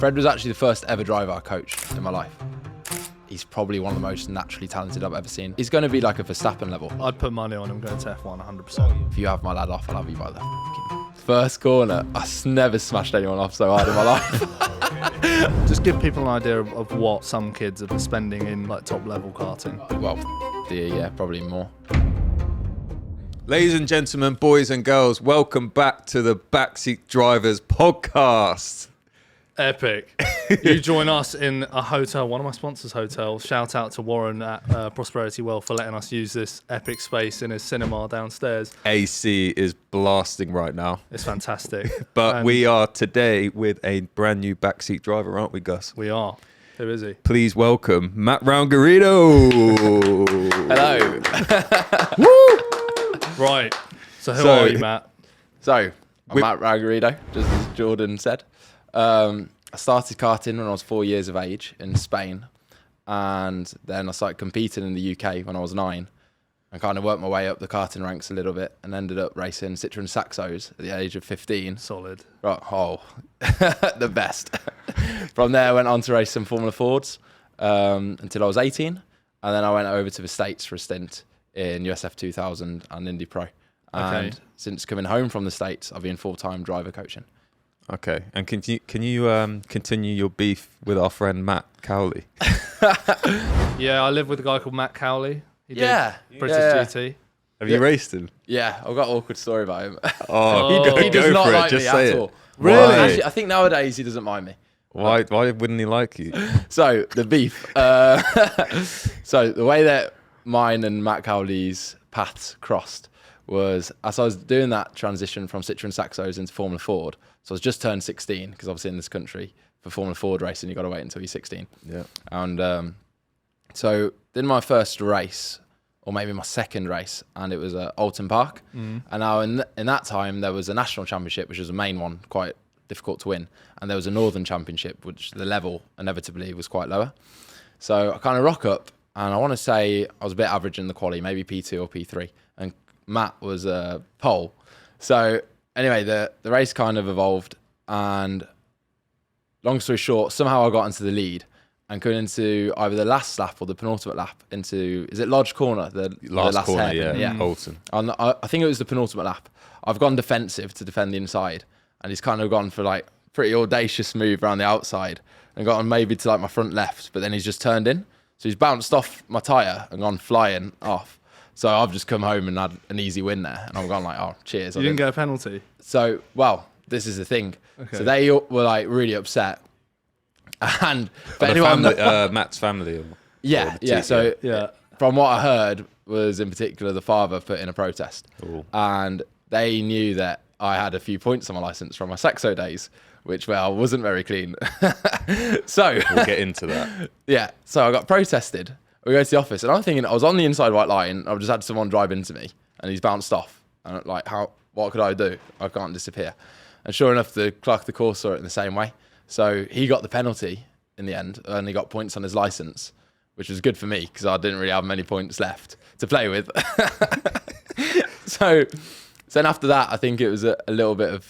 Fred was actually the first ever driver I coached in my life. He's probably one of the most naturally talented I've ever seen. He's going to be like a Verstappen level. I'd put money on him going to F1 100%. If you have my lad off, I'll have you by the first corner. I've never smashed anyone off so hard in my life. Just give people an idea of what some kids are spending in like top level karting. Well, yeah, probably more. Ladies and gentlemen, boys and girls, welcome back to the Backseat Drivers podcast. Epic. You join us in a hotel, one of my sponsors' hotels. Shout out to Warren at Prosperity Wealth for letting us use this epic space in his cinema downstairs. AC is blasting right now. It's fantastic. But we are today with a brand new backseat driver, aren't we, Gus? We are. Who is he? Please welcome Matt Round-Garrido. Hello. Woo! Right. So who are you, Matt? So, I'm Matt Round-Garrido, just as Jordan said. I started karting when I was 4 years of age in Spain, and then I started competing in the UK when I was 9. I kind of worked my way up the karting ranks a little bit and ended up racing Citroën Saxos at the age of 15. Solid. Right, the best. From there, I went on to race some Formula Fords until I was 18, and then I went over to the States for a stint in USF 2000 and Indy Pro. And since coming home from the States, I've been full-time driver coaching. Okay, and can you continue your beef with our friend Matt Cowley? Yeah, I live with a guy called Matt Cowley. He did British GT. Have you raced him? Yeah, I've got an awkward story about him. He does not like Just me say at it. all. Really? Actually, I think nowadays he doesn't mind me. Why wouldn't he like you? So, the beef. So, the way that mine and Matt Cowley's paths crossed was as I was doing that transition from Citroën Saxos into Formula Ford. So I was just turned 16, because obviously in this country, for Formula Ford racing, you've got to wait until you're 16. Yeah. And so did my first race, or maybe my second race, and it was at Alton Park. And now in that time, there was a national championship, which was the main one, quite difficult to win. And there was a northern championship, which the level inevitably was quite lower. So I kind of rock up, and I want to say I was a bit average in the quali, maybe P2 or P3. And Matt was pole. So anyway, the race kind of evolved, and long story short, somehow I got into the lead and coming into either the last lap or the penultimate lap into, is it Lodge Corner? The last corner, hairpin? yeah. Alton. And I think it was the penultimate lap. I've gone defensive to defend the inside, and he's kind of gone for like pretty audacious move around the outside and got on maybe to like my front left, but then he's just turned in. So he's bounced off my tyre and gone flying off. So I've just come home and had an easy win there. And I've gone like, oh, cheers. You didn't get a penalty? So, well, this is the thing. Okay. So they were like really upset. And for anyone... Matt's family. So from what I heard was in particular the father put in a protest. Ooh. And they knew that I had a few points on my licence from my Saxo days, which, well, wasn't very clean. So... We'll get into that. Yeah. So I got protested. We go to the office, and I'm thinking I was on the inside white line. I've just had someone drive into me, and he's bounced off. And like, what could I do? I can't disappear. And sure enough, the clerk of the course saw it in the same way. So he got the penalty in the end, and he got points on his license, which was good for me because I didn't really have many points left to play with. So then after that, I think it was a little bit of,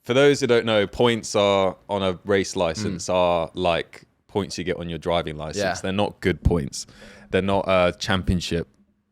For those who don't know, points are on a race license are like points you get on your driving license. Yeah. They're not good points. They're not championship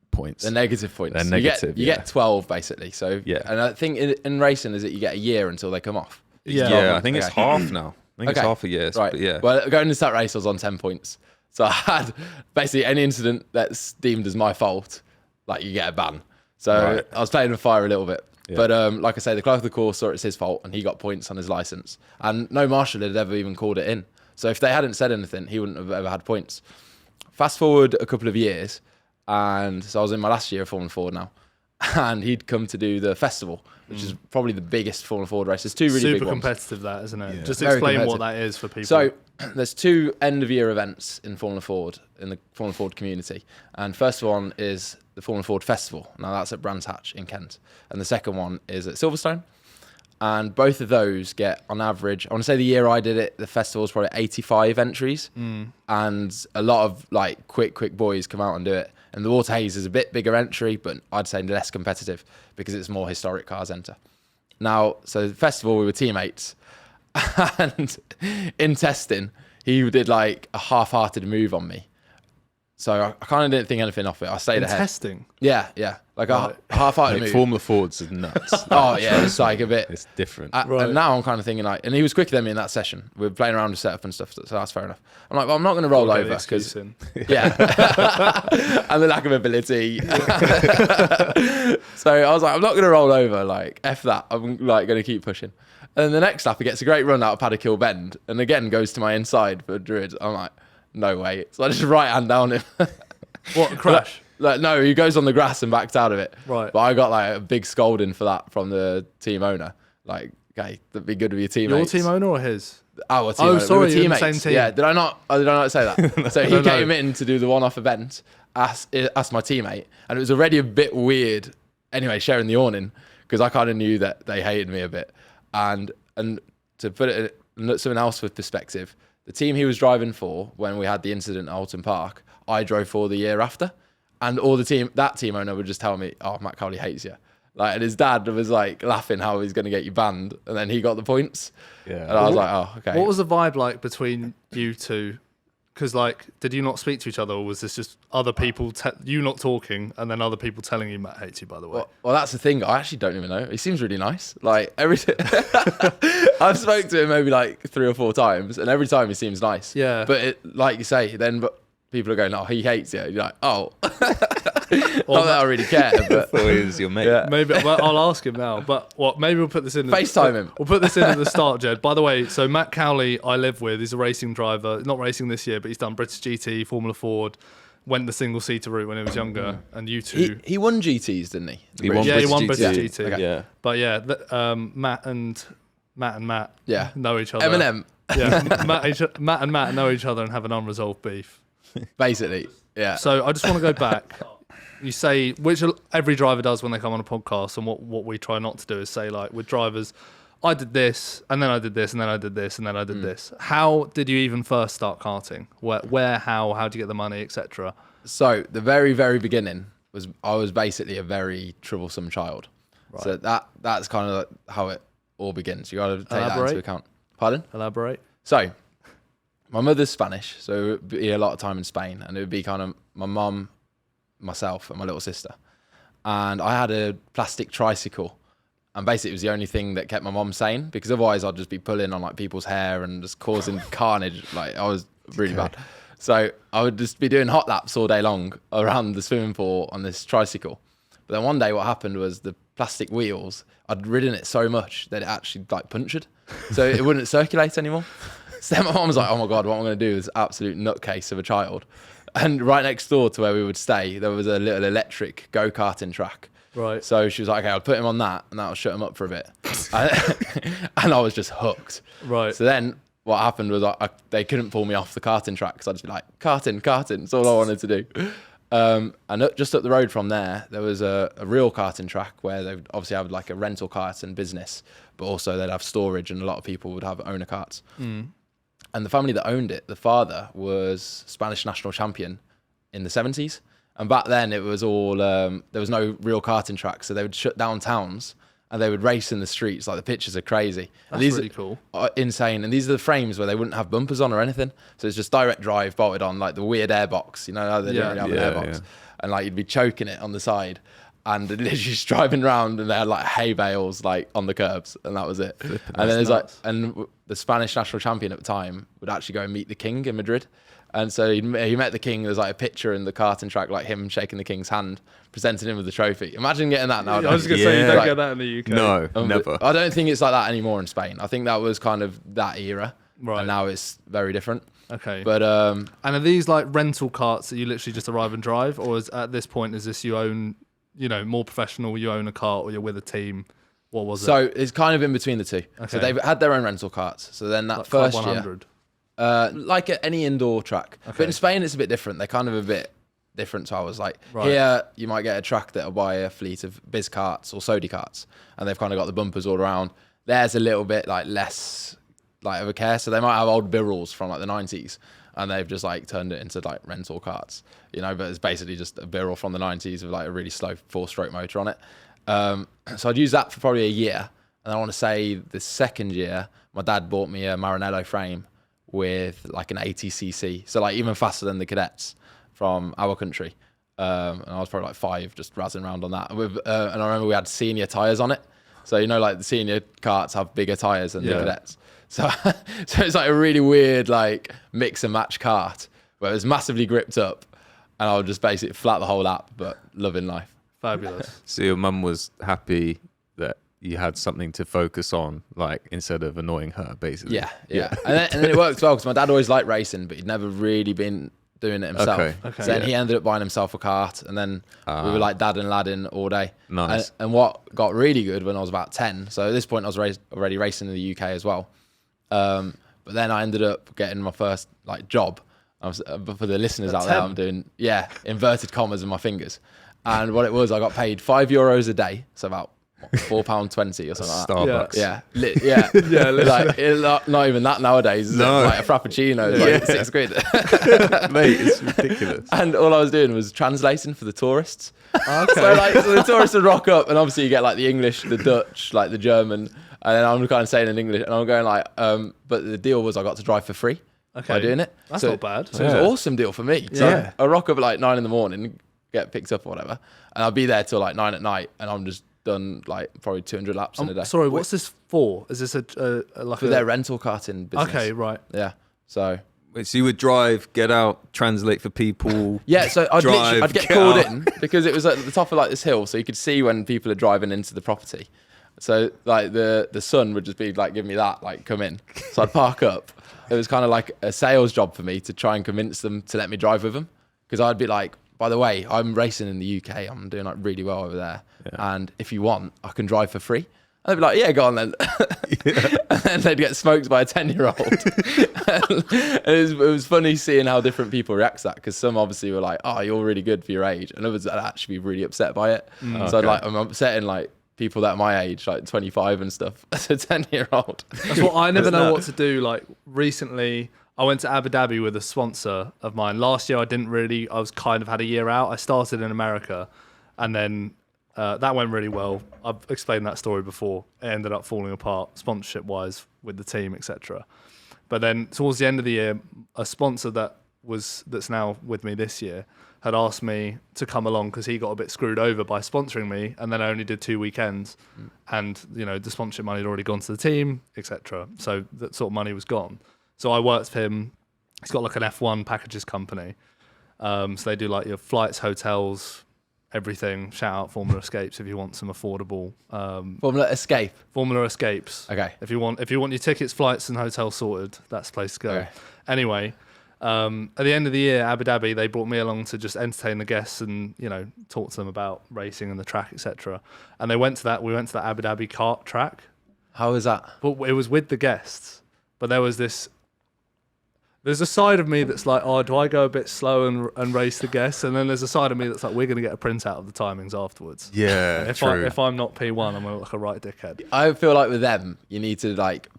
points. They're negative points. They're negative. You get 12 basically. So and I think in racing is that you get a year until they come off. Yeah, I think it's half now. I think it's half a year. Right. But yeah. Well, going into that race, I was on 10 points. So I had basically any incident that's deemed as my fault, like you get a ban. So I was playing with fire a little bit. Yeah. But like I say, the clerk of the course saw it's his fault, and he got points on his license. And no marshal had ever even called it in. So if they hadn't said anything, he wouldn't have ever had points. Fast forward a couple of years, and so I was in my last year of Formula Ford now, and he'd come to do the festival, which is probably the biggest Formula Ford race. There's two really big ones. Super competitive, that, isn't it? Yeah. Just Very explain what that is for people. So there's two end-of-year events in Formula Ford, in the Formula Ford community. And first one is the Formula Ford Festival. Now that's at Brands Hatch in Kent. And the second one is at Silverstone. And both of those get, on average, I want to say the year I did it, the festival was probably 85 entries. And a lot of like quick boys come out and do it. And the Water Haze is a bit bigger entry, but I'd say less competitive because it's more historic cars enter. Now, so the festival, we were teammates. And in testing, he did like a half-hearted move on me. So I kind of didn't think anything of it. I stayed ahead. Testing? Yeah. Like a half-hearted move. Formula Fords is nuts. Oh, yeah, it's like a bit. It's different. And now I'm kind of thinking like, and he was quicker than me in that session. We were playing around with setup and stuff, so that's fair enough. I'm like, well, I'm not going to roll over because, yeah, and the lack of ability. So I was like, I'm not going to roll over. Like, F that. I'm like going to keep pushing. And then the next lap, he gets a great run out of Paddock Hill Bend, and again goes to my inside for Druid. I'm like, no way. So I just right hand down him. What, a crash? Like, no, he goes on the grass and backed out of it. Right. But I got like a big scolding for that from the team owner. Like, okay, that'd be good with your teammates. Your team owner or his? Our team owner. Sorry, we were teammates. same team. Yeah, did I not say that? So he No. came in to do the one-off event, asked my teammate, and it was already a bit weird. Anyway, sharing the awning because I kind of knew that they hated me a bit, and to put it in something else with perspective, the team he was driving for when we had the incident at Alton Park, I drove for the year after, and all that team owner would just tell me, "Oh, Matt Cowley hates you." Like, and his dad was like laughing how he's going to get you banned, and then he got the points. Yeah. And I was like, "Oh, okay." What was the vibe like between you two? Because, like, did you not speak to each other, or was this just other people, you not talking, and then other people telling you Matt hates you, by the way? Well, that's the thing. I actually don't even know. He seems really nice. Like, everything. I've spoke to him maybe like 3 or 4 times, and every time he seems nice. Yeah. But like you say, then people are going, "Oh, he hates you." You're like, "Oh." Not that I really care, but Thought he was your mate. Yeah. Maybe well, I'll ask him now. But maybe we'll put this in. FaceTime him. We'll put this in at the start, Jed. By the way, so Matt Cowley, I live with, he's a racing driver. Not racing this year, but he's done British GT, Formula Ford. Went the single seater route when he was younger, and you two. he won GTs, didn't he? He won Yeah, he British won GT. British GT. Okay. Yeah. But yeah, Matt and Matt Yeah. know each other. Eminem, Yeah, Matt and Matt know each other and have an unresolved beef. basically. Yeah. So I just want to go back. You say, which every driver does when they come on a podcast, and what we try not to do is say, like, with drivers, I did this, and then I did this, and then I did this, and then I did this. How did you even first start karting? Where, how did you get the money, etc.? So the very, very beginning was I was basically a very troublesome child. Right. So that's kind of how it all begins. You got to take that into account. Pardon? Elaborate. So my mother's Spanish, so it would be a lot of time in Spain, and it would be kind of my mum, myself, and my little sister. And I had a plastic tricycle, and basically it was the only thing that kept my mum sane, because otherwise I'd just be pulling on like people's hair and just causing carnage. Like, I was really bad. So I would just be doing hot laps all day long around the swimming pool on this tricycle. But then one day what happened was the plastic wheels, I'd ridden it so much that it actually like punctured. So it wouldn't circulate anymore. So then my mum was like, "Oh my God, what am I going to do with this absolute nutcase of a child?" And right next door to where we would stay, there was a little electric go-karting track. Right. So she was like, "Okay, I'll put him on that, and that'll shut him up for a bit." And I was just hooked. Right. So then what happened was they couldn't pull me off the karting track, because I'd just be like, karting. That's all I wanted to do. And just up the road from there was a real karting track where they would obviously have like a rental karting business, but also they'd have storage, and a lot of people would have owner karts. And the family that owned it, the father was Spanish national champion in the 70s. And back then it was all, there was no real karting track. So they would shut down towns and they would race in the streets. Like, the pictures are crazy. That's really cool. Are insane. And these are the frames where they wouldn't have bumpers on or anything. So it's just direct drive bolted on, like the weird airbox. You know how they don't really have an airbox. Yeah. And like, you'd be choking it on the side. And literally just driving around, and they had like hay bales like on the curbs, and that was it. And then there's like, and the Spanish national champion at the time would actually go and meet the king in Madrid. And so he met the king. There's like a picture in the karting track, like him shaking the king's hand, presenting him with the trophy. Imagine getting that now. I was going to say, you don't get that in the UK. No, never. I don't think it's like that anymore in Spain. I think that was kind of that era. Right. And now it's very different. Okay. But and are these like rental karts that you literally just arrive and drive, or at this point is this you own? You know, more professional, you own a cart, or you're with a team? What was it? So it's kind of in between the two. Okay. So they've had their own rental carts. So then that like first Club 100. year, like at any indoor track. Okay. But in Spain, it's a bit different. They're kind of a bit different. So I was like, here you might get a track that'll buy a fleet of biz carts or Sodi carts, and they've kind of got the bumpers all around. There's a little bit like less like of a care. So they might have old Birrells from like the 90s. And they've just like turned it into like rental carts, you know, but it's basically just a Birrell from the 90s with like a really slow 4-stroke motor on it. So I'd use that for probably a year. And I want to say the second year, my dad bought me a Maranello frame with like an 80cc. So like even faster than the cadets from our country. And I was probably like 5, just razzing around on that. And I remember we had senior tyres on it. So, you know, like the senior karts have bigger tyres than the cadets. So it's like a really weird, like mix and match kart where it was massively gripped up and I would just basically flat the whole lap, but loving life. Fabulous. So your mum was happy that you had something to focus on, like instead of annoying her, basically. Yeah. And then it worked well because my dad always liked racing, but he'd never really been doing it himself. Okay. So then he ended up buying himself a kart, and then we were like dad and lad in all day. Nice. And what got really good when I was about 10, so at this point I was already racing in the UK as well. But then I ended up getting my first like job. But for the listeners out there, I'm doing inverted commas in my fingers. And what it was, I got paid €5 a day, so about £4.20 or something like that. Starbucks. Like, not even that nowadays. No. Like a frappuccino is like £6. Mate, it's ridiculous. And all I was doing was translating for the tourists. Okay. So the tourists would rock up, and obviously you get like the English, the Dutch, like the German, and then I'm kind of saying in English, and I'm going like, but the deal was I got to drive for free by doing it. That's not bad. So it was an awesome deal for me. So I rock up at like 9 in, get picked up or whatever, and I'll be there till like 9 p.m, and I'm just done like probably 200 laps in a day. Sorry, what's this for? Is this for their rental karting business? Okay, right. Yeah. So you would drive, get out, translate for people. Yeah, so I'd get called in because it was at the top of like this hill, so you could see when people are driving into the property. So like the sun would just be like, give me that, like come in. So I'd park up. It was kind of like a sales job for me to try and convince them to let me drive with them, because I'd be like, by the way, I'm racing in the UK. I'm doing like really well over there. Yeah. And if you want, I can drive for free. And they'd be like, yeah, go on then. And then they'd get smoked by a 10-year-old. It was funny seeing how different people react to that, because some obviously were like, oh, you're really good for your age. And others would actually be really upset by it. So I'm upsetting like people that are my age, like 25 and stuff, as a 10-year-old. That's what I never know what to do. Like recently, I went to Abu Dhabi with a sponsor of mine. Last year, I was kind of had a year out. I started in America, and then that went really well. I've explained that story before. It ended up falling apart sponsorship-wise with the team, etc. But then towards the end of the year, a sponsor that's now with me this year had asked me to come along because he got a bit screwed over by sponsoring me, and then I only did 2 weekends, and the sponsorship money had already gone to the team, etc. So that sort of money was gone. So I worked for him. He's got like an F1 packages company. So they do like your flights, hotels, everything. Shout out Formula Escapes if you want some affordable. Formula Escapes. Okay. If you want your tickets, flights, and hotels sorted, that's the place to go. Okay. Anyway, at the end of the year, Abu Dhabi, they brought me along to just entertain the guests and talk to them about racing and the track, etc. And we went to that Abu Dhabi kart track. How was that? But it was with the guests. But there's a side of me that's like, oh, do I go a bit slow and race the guests? And then there's a side of me that's like, we're going to get a printout of the timings afterwards. Yeah, if I'm not P1, I'm going to look like a right dickhead. I feel like with them, you need to like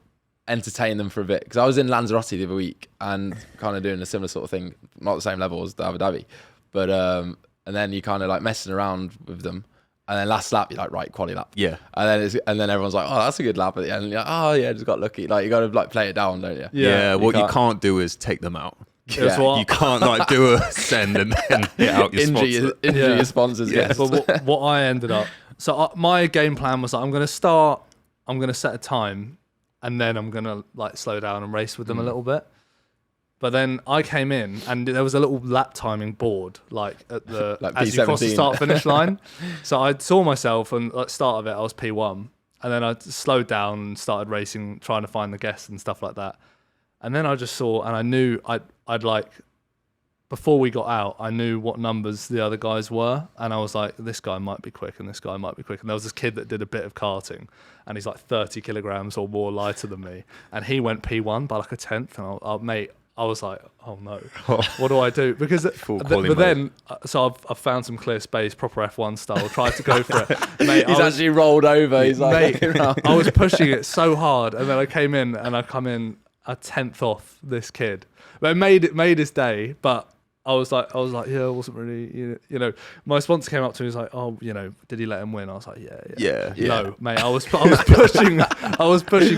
entertain them for a bit. Because I was in Lanzarote the other week and kind of doing a similar sort of thing, not the same level as the Abu Dhabi. But, and then you kind of like messing around with them. And then last lap, you're like, right, quali lap. Yeah. And then everyone's like, oh, that's a good lap at the end. And you're like, oh, yeah, just got lucky. Like, you got to like play it down, don't you? Yeah, what you can't do is take them out. Yeah. You can't like do a send and then hit out your sponsor. Injure your sponsors, yes. But what I ended up... So my game plan was like, I'm going to set a time, and then I'm going to like slow down and race with them a little bit. But then I came in and there was a little lap timing board, like at the like as you cross the start finish line. So I saw myself, and at the start of it, I was P1, and then I slowed down and started racing, trying to find the guests and stuff like that. And then I just saw, and I knew I'd like, before we got out, I knew what numbers the other guys were, and I was like, this guy might be quick, and this guy might be quick. And there was this kid that did a bit of karting, and he's like 30 kilograms or more lighter than me, and he went P1 by like a tenth, and mate. I was like, oh no, what do I do? Because so I've found some clear space, proper F1 style, tried to go for it. Mate, he's actually rolled over. He's like, I was pushing it so hard, and then I came in and I come in a tenth off this kid. But it made his day, but I was like, yeah, I wasn't really, you know. My sponsor came up to me, and was like, oh, you know, did he let him win? I was like, yeah. No, mate, I was pushing,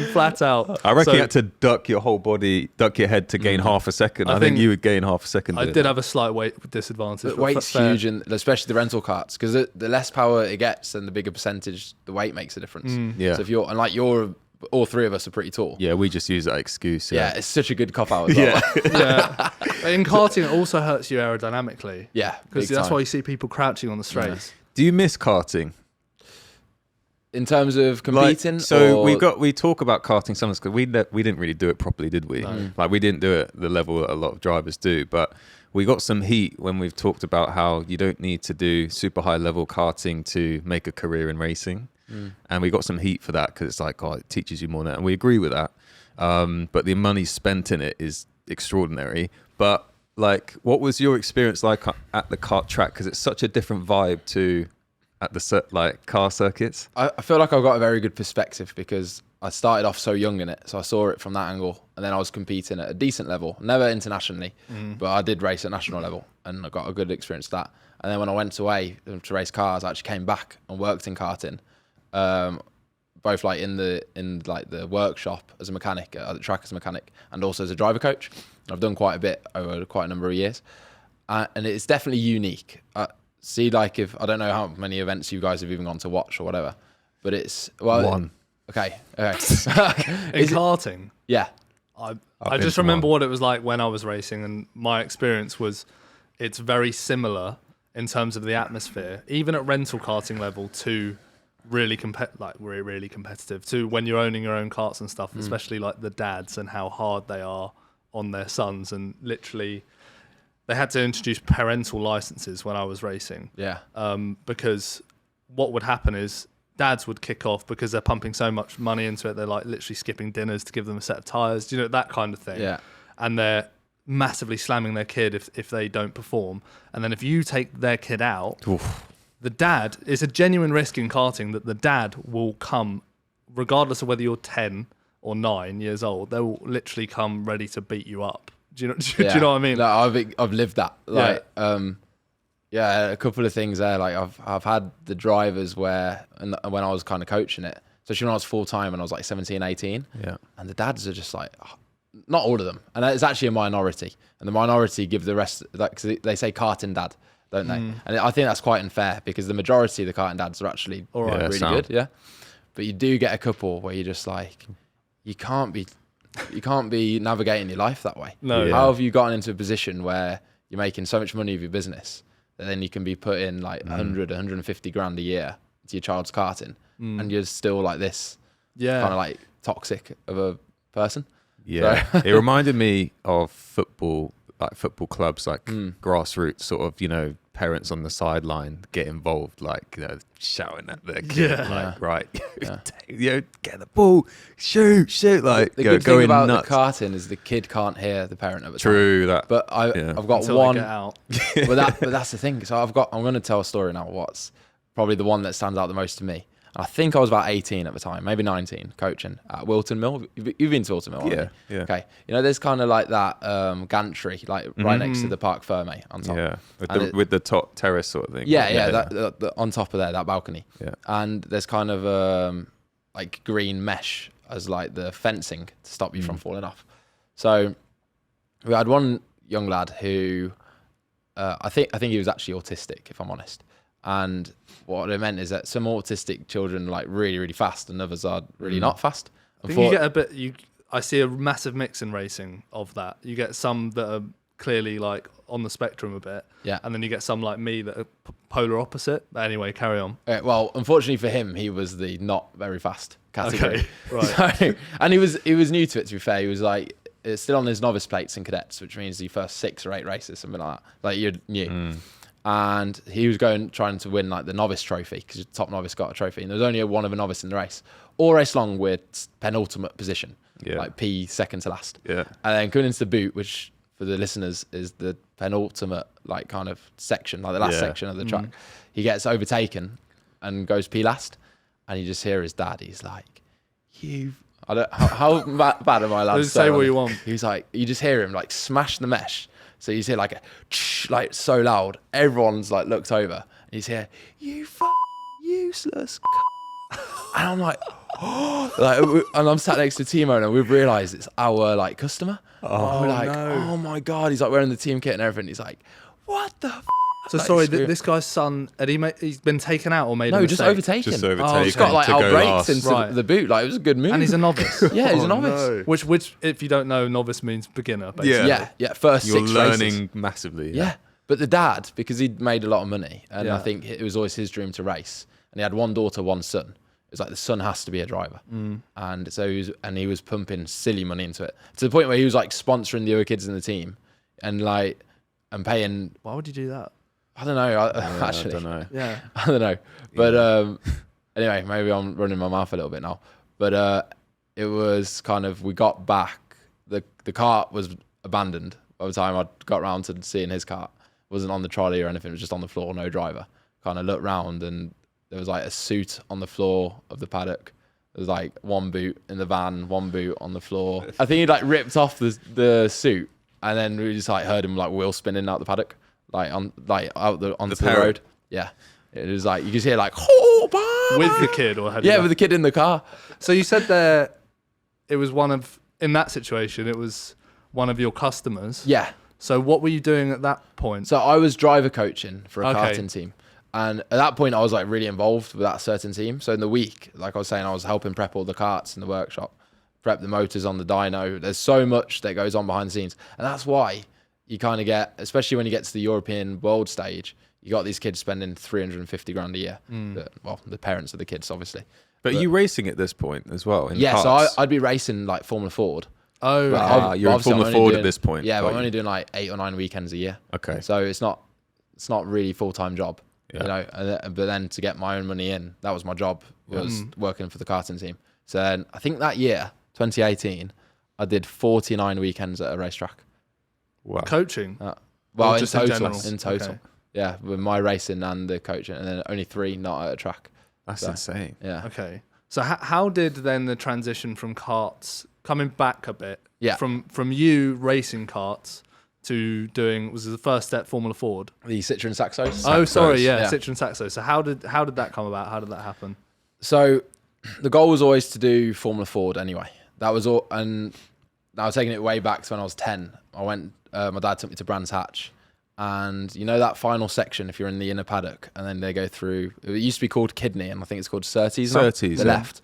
flat out. I reckon you had to duck your head to gain half a second. I think you would gain half a second. I did have a slight weight disadvantage. But weight's huge, and especially the rental carts, because the less power it gets, and the bigger percentage, the weight makes a difference. Yeah. So if you're all three of us are pretty tall. Yeah, we just use that excuse. Yeah, it's such a good cop out as well. Yeah. In karting, it also hurts you aerodynamically. Yeah, because that's why you see people crouching on the straights. Yeah. Do you miss karting? In terms of competing? We talk about karting sometimes because we didn't really do it properly, did we? No. Like we didn't do it the level that a lot of drivers do, but we got some heat when we've talked about how you don't need to do super high level karting to make a career in racing. And we got some heat for that because it's like, oh, it teaches you more now. And we agree with that. But the money spent in it is extraordinary. But like, what was your experience like at the kart track? Because it's such a different vibe to at the car circuits. I feel like I've got a very good perspective because I started off so young in it. So I saw it from that angle. And then I was competing at a decent level, never internationally, but I did race at national level and I got a good experience with that. And then when I went away to race cars, I actually came back and worked in karting. Both like in the workshop as a mechanic, at the track as a mechanic, and also as a driver coach. I've done quite a bit over quite a number of years, and it's definitely unique. See, like if I don't know how many events you guys have even gone to watch or whatever, but it's one. Okay. In karting, yeah. I just remember what it was like when I was racing, and my experience was it's very similar in terms of the atmosphere, even at rental karting level to really competitive to when you're owning your own karts and stuff, especially like the dads and how hard they are on their sons. And literally they had to introduce parental licenses when I was racing. Yeah. Because what would happen is dads would kick off because they're pumping so much money into it. They're like literally skipping dinners to give them a set of tires, you know, that kind of thing. Yeah. And they're massively slamming their kid if they don't perform. And then if you take their kid out, the dad, it's a genuine risk in karting that the dad will come, regardless of whether you're 10 or 9 years old, they will literally come ready to beat you up. Do you know what I mean? No, I've lived that. Like, a couple of things there. Like I've had the drivers where, and when I was kind of coaching it, especially when I was full time and I was like 17, 18. Yeah. And the dads are just like, not all of them, and it's actually a minority. And the minority give the rest, like, cause they say karting dad, don't they? And I think that's quite unfair because the majority of the karting dads are actually really good. Yeah. But you do get a couple where you're just like, you can't be navigating your life that way. No. How have you gotten into a position where you're making so much money with your business that then you can be put in like 100, 150 grand a year to your child's karting and you're still like this kind of like toxic of a person? Yeah. So. It reminded me of football, like football clubs, like grassroots sort of, you know, parents on the sideline get involved, like, you know, shouting at their kid, like, right, get the ball, shoot, like, the good thing about nuts. The karting is the kid can't hear the parent at the time. True that. But I've got until one. They get out. but that's the thing. So I'm going to tell a story now. What's probably the one that stands out the most to me. I think I was about 18 at the time, maybe 19, coaching at Wilton Mill. You've been to Wilton Mill, haven't you? Yeah. Okay. You know, there's kind of like that gantry, like right next to the Parc Fermé on top. Yeah, with the top terrace sort of thing. Yeah. That on top of there, that balcony. Yeah. And there's kind of like green mesh as like the fencing to stop you from falling off. So we had one young lad who I think he was actually autistic, if I'm honest. And what it meant is that some autistic children are like really, really fast and others are really not fast. I think you get a bit, I see a massive mix in racing of that. You get some that are clearly like on the spectrum a bit. Yeah. And then you get some like me that are polar opposite. But anyway, carry on. Well, unfortunately for him, he was the not very fast category. Okay, right. So, and he was new to it, to be fair. He was like, it's still on his novice plates and cadets, which means the first 6 or 8 races, something like that. Like you're new. And he was trying to win like the novice trophy because the top novice got a trophy, and there was only one of a novice in the race. All race long with penultimate position, like P second to last. Yeah. And then coming into the boot, which for the listeners is the penultimate like kind of section, like the last section of the track. He gets overtaken and goes P last, and you just hear his dad. He's like, I don't. How bad am I allowed to Say what you want. He's like, you just hear him like smash the mesh. So you hear like a like so loud. Everyone's like looked over. And you hear, you useless. And I'm like, and I'm sat next to Timo, and we've realised it's our like customer. Oh, we're like, no. oh my god. He's like wearing the team kit and everything. He's like, what the. So Like, sorry, screw- this guy's son, he's been taken out or made a No, mistake? just overtaken. Just overtaken. He's got like to our go brakes last. into Right. the boot. Like it was a good move. And he's a novice. Yeah, he's a Oh, novice. no. which, if you don't know, novice means beginner, basically. Yeah. First You're 6 learning races. massively. Yeah. But the dad, because he'd made a lot of money, and Yeah. I think it was always his dream to race, and he had one daughter, one son. It was like the son has to be a driver, and so he was pumping silly money into it to the point where he was like sponsoring the other kids in the team, and paying. Why would you do that? I don't know. I Actually, don't know. Yeah. I don't know. But anyway, maybe I'm running my mouth a little bit now. But it was kind of, we got back. The cart was abandoned by the time I got around to seeing his cart. It wasn't on the trolley or anything. It was just on the floor, no driver. Kind of looked round, and there was like a suit on the floor of the paddock. There was like one boot in the van, one boot on the floor. I think he'd like ripped off the suit, and then we just like heard him like wheel spinning out the paddock. Onto the road. Yeah. It was like, you could hear like, With the kid or had you yeah, left? with the kid in the car. So you said there, it was in that situation, it was one of your customers. Yeah. So what were you doing at that point? So I was driver coaching for a Okay. karting team. And at that point I was like really involved with that certain team. So in the week, like I was saying, I was helping prep all the karts in the workshop, prep the motors on the dyno. There's so much that goes on behind the scenes. And that's why you kind of get, especially when you get to the European world stage, you got these kids spending 350 grand a year. Well, the parents of the kids, obviously. But you racing at this point as well? In Yeah, karts? so I'd be racing like Formula Ford. Oh, But okay. you're in obviously Formula I'm only Ford doing- at this point. Yeah, but Got I'm you. only doing like 8 or 9 weekends a year. Okay. So it's not really full-time job, Yeah. you know. But then to get my own money in, that was my job, was working for the karting team. So then I think that year, 2018, I did 49 weekends at a racetrack. Wow. Coaching? Well, Or in just in total, general? in total. Okay. Yeah, with my racing and the coaching, and then only 3 not at a track. That's So, insane. Yeah. Okay. So how did then the transition from karts, coming back a bit, Yeah. from you racing karts to doing, was the first step Formula Ford? The Citroën Saxo. Oh, sorry, yeah, Yeah. Citroën Saxo. So how did that come about? How did that happen? So the goal was always to do Formula Ford anyway. That was all, and I was taking it way back to when I was 10. I went, my dad took me to Brands Hatch, and you know that final section, if you're in the inner paddock, and then they go through, it used to be called Kidney, and I think it's called Surtees now. Surtees, The yeah. left.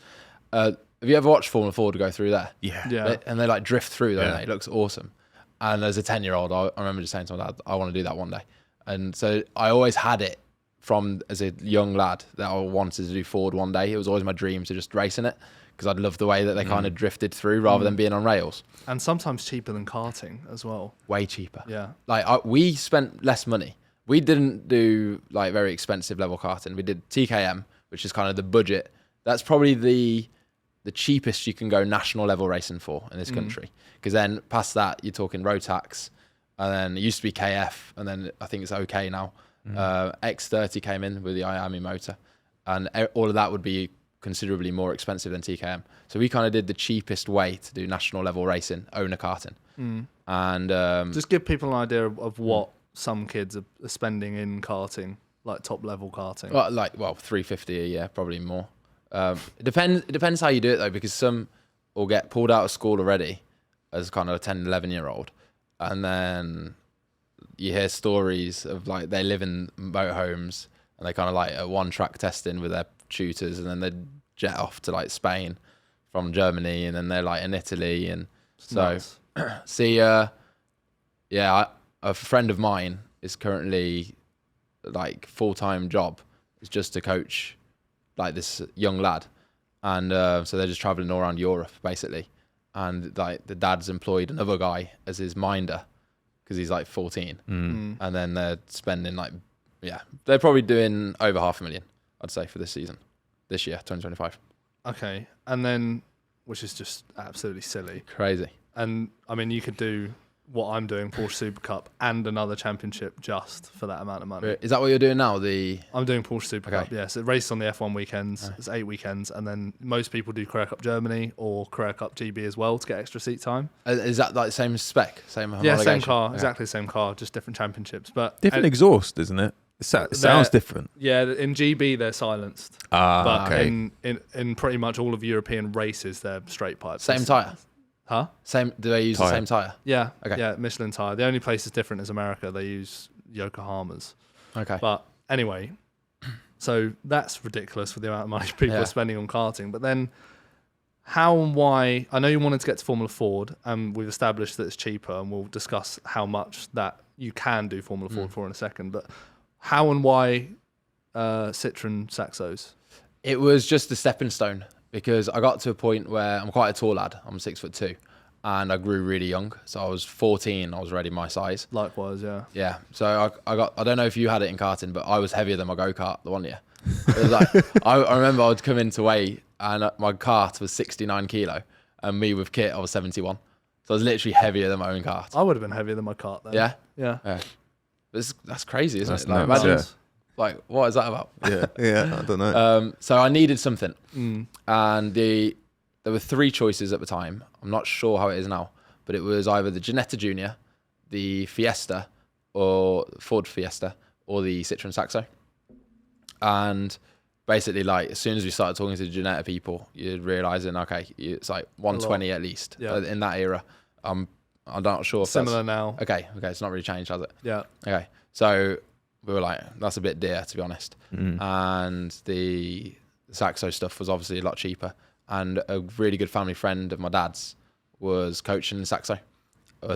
Have you ever watched Formula Ford go through there? Yeah. Yeah. And they like drift through, don't Yeah. they? It looks awesome. And as a 10-year-old, I remember just saying to my dad, I want to do that one day. And so I always had it from as a young lad that I wanted to do Ford one day. It was always my dream to just race in it, because I'd love the way that they kind of drifted through rather than being on rails. And sometimes cheaper than karting as well. Way cheaper. Yeah. Like we spent less money. We didn't do like very expensive level karting. We did TKM, which is kind of the budget. That's probably the cheapest you can go national level racing for in this country. Because then past that, you're talking road tax, and then it used to be KF, and then I think it's OK now. X30 came in with the Miami motor, and all of that would be considerably more expensive than TKM. So we kind of did the cheapest way to do national level racing, owner karting. And Just give people an idea of what some kids are spending in karting, like top level karting. well, 350 a year, probably more. It depends how you do it though, because some will get pulled out of school already as kind of a 10, 11-year-old, and then you hear stories of like they live in motorhomes and they kind of like at one track testing with their tutors, and then they jet off to like Spain from Germany, and then they're like in Italy, and so Nuts. see, a friend of mine is currently like full-time job is just to coach like this young lad, and so they're just traveling all around Europe basically, and like the dad's employed another guy as his minder because he's like 14, and then they're spending like they're probably doing over 500,000 I'd say for this year 2025. Okay. And then, which is just absolutely silly. Crazy. And I mean, you could do what I'm doing, Porsche Super Cup, and another championship just for that amount of money. Is that what you're doing now? I'm doing Porsche Super Cup, yes. It races on the F1 weekends. It's 8 weekends, and then most people do Carrera Cup Germany or Carrera Cup GB as well to get extra seat time. Is that like the same spec? Same homologation? Yeah, same car, exactly the same car, just different championships. But Different exhaust, isn't it? It sounds different. Yeah, in GB they're silenced. But in pretty much all of European races they're straight pipes. Same tyre? Huh? Same? Do they use the same tyre? Yeah. Okay. Yeah, Michelin tyre. The only place is different is America. They use Yokohamas. Okay. But anyway, so that's ridiculous for the amount of money people are spending on karting. But then how and why, I know you wanted to get to Formula Ford, and we've established that it's cheaper, and we'll discuss how much that you can do Formula Ford for in a second. But how and why Citroën Saxos? It was just a stepping stone because I got to a point where I'm quite a tall lad. I'm 6'2", and I grew really young. So I was 14. I was already my size. Likewise, yeah. Yeah. So I don't know if you had it in karting, but I was heavier than my go-kart the one year. It was like, I remember I would come into weigh and my kart was 69 kilo and me with kit, I was 71. So I was literally heavier than my own kart. I would have been heavier than my kart then. Yeah? Yeah. That's crazy, isn't That's it? Like, nuts, imagine, yeah. like, what is that about? Yeah, I don't know. So I needed something. And there were 3 choices at the time. I'm not sure how it is now, but it was either the Ginetta Junior, the Fiesta, or Ford Fiesta, or the Citroën Saxo. And basically, like, as soon as we started talking to the Ginetta people, you're realizing, okay, it's like 120 at least in that era. I'm not sure if Similar now. Okay, it's not really changed, has it? Yeah. Okay, so we were like, that's a bit dear, to be honest. And the Saxo stuff was obviously a lot cheaper. And a really good family friend of my dad's was coaching Saxo.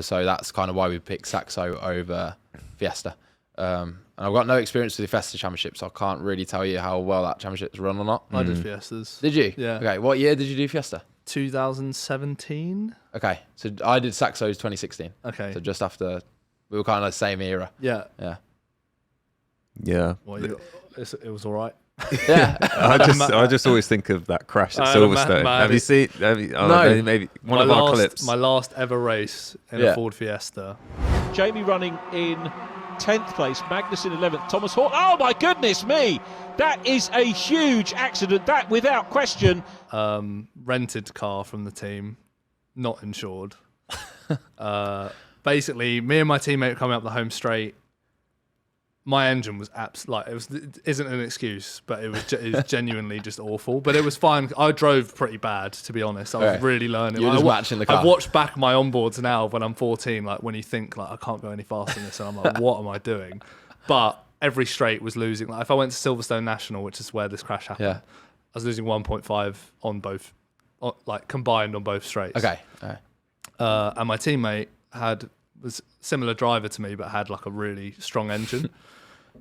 So that's kind of why we picked Saxo over Fiesta. And I've got no experience with the Fiesta Championship, so I can't really tell you how well that championship's run or not. I did Fiestas. Did you? Yeah. Okay, what year did you do Fiesta? 2017. Okay, so I did Saxo's 2016. Okay. So just after, we were kind of the same era. Yeah. Yeah. Yeah. Well, it was all right. Yeah. I just always think of that crash at Silverstone. Have you seen? No. Maybe one of our clips. My last ever race in a Ford Fiesta. Jamie running in 10th place, Magnus in 11th, Thomas Hort. Oh my goodness me! That is a huge accident, that without question. Rented car from the team, not insured. Basically, me and my teammate were coming up the home straight. My engine was it isn't an excuse, but it was genuinely just awful. But it was fine. I drove pretty bad, to be honest. I was really learning. You're just matching the car. I've watched back my onboards now when I'm 14, like when you think like I can't go any faster than this, and I'm like, what am I doing? But every straight was losing. Like if I went to Silverstone National, which is where this crash happened, I was losing 1.5 on both, like combined on both straights. Okay. And my teammate was similar driver to me, but had like a really strong engine.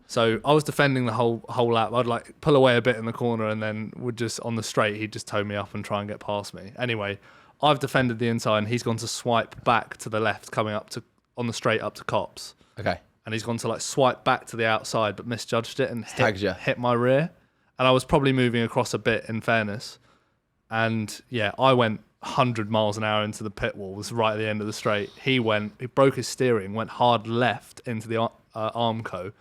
So I was defending the whole lap. I'd like pull away a bit in the corner and then would just on the straight, he'd just tow me up and try and get past me. Anyway, I've defended the inside and he's gone to swipe back to the left coming up to on the straight up to Cops. Okay. And he's gone to like swipe back to the outside but misjudged it and hit my rear. And I was probably moving across a bit in fairness. And yeah, I went 100 miles an hour into the pit walls right at the end of the straight. He broke his steering, went hard left into the Armco,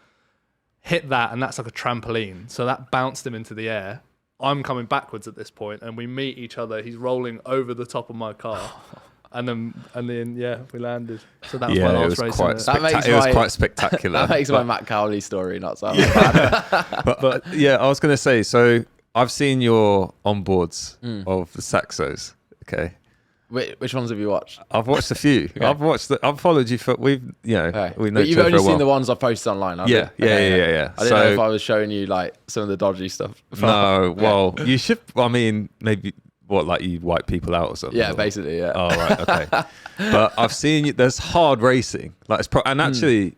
hit that, and that's like a trampoline. So that bounced him into the air. I'm coming backwards at this point, and we meet each other. He's rolling over the top of my car. And then, we landed. So that was my last race. It was quite spectacular. That makes my Matt Cowley story not so bad. but yeah, I was going to say, so I've seen your onboards of the Saxos. Okay. Which ones have you watched? I've watched a few. Okay. I've followed you for we've known but you've each other only for a seen while. the ones I've posted online. Yeah. I didn't know if I was showing you like some of the dodgy stuff. No, well, you should. I mean, maybe like you wipe people out or something. Yeah, basically. Yeah. Oh right, okay. But I've seen you. There's hard racing. Like and actually,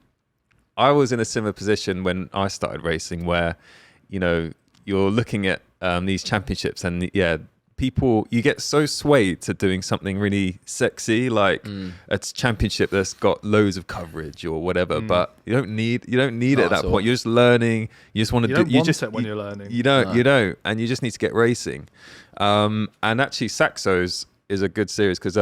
I was in a similar position when I started racing, where you're looking at these championships and people, you get so swayed to doing something really sexy, like a championship that's got loads of coverage or whatever. But you don't need it at that point. You're just learning. You just want to do. You just want it when you're learning. You don't, and you just need to get racing. And actually, Saxos is a good series because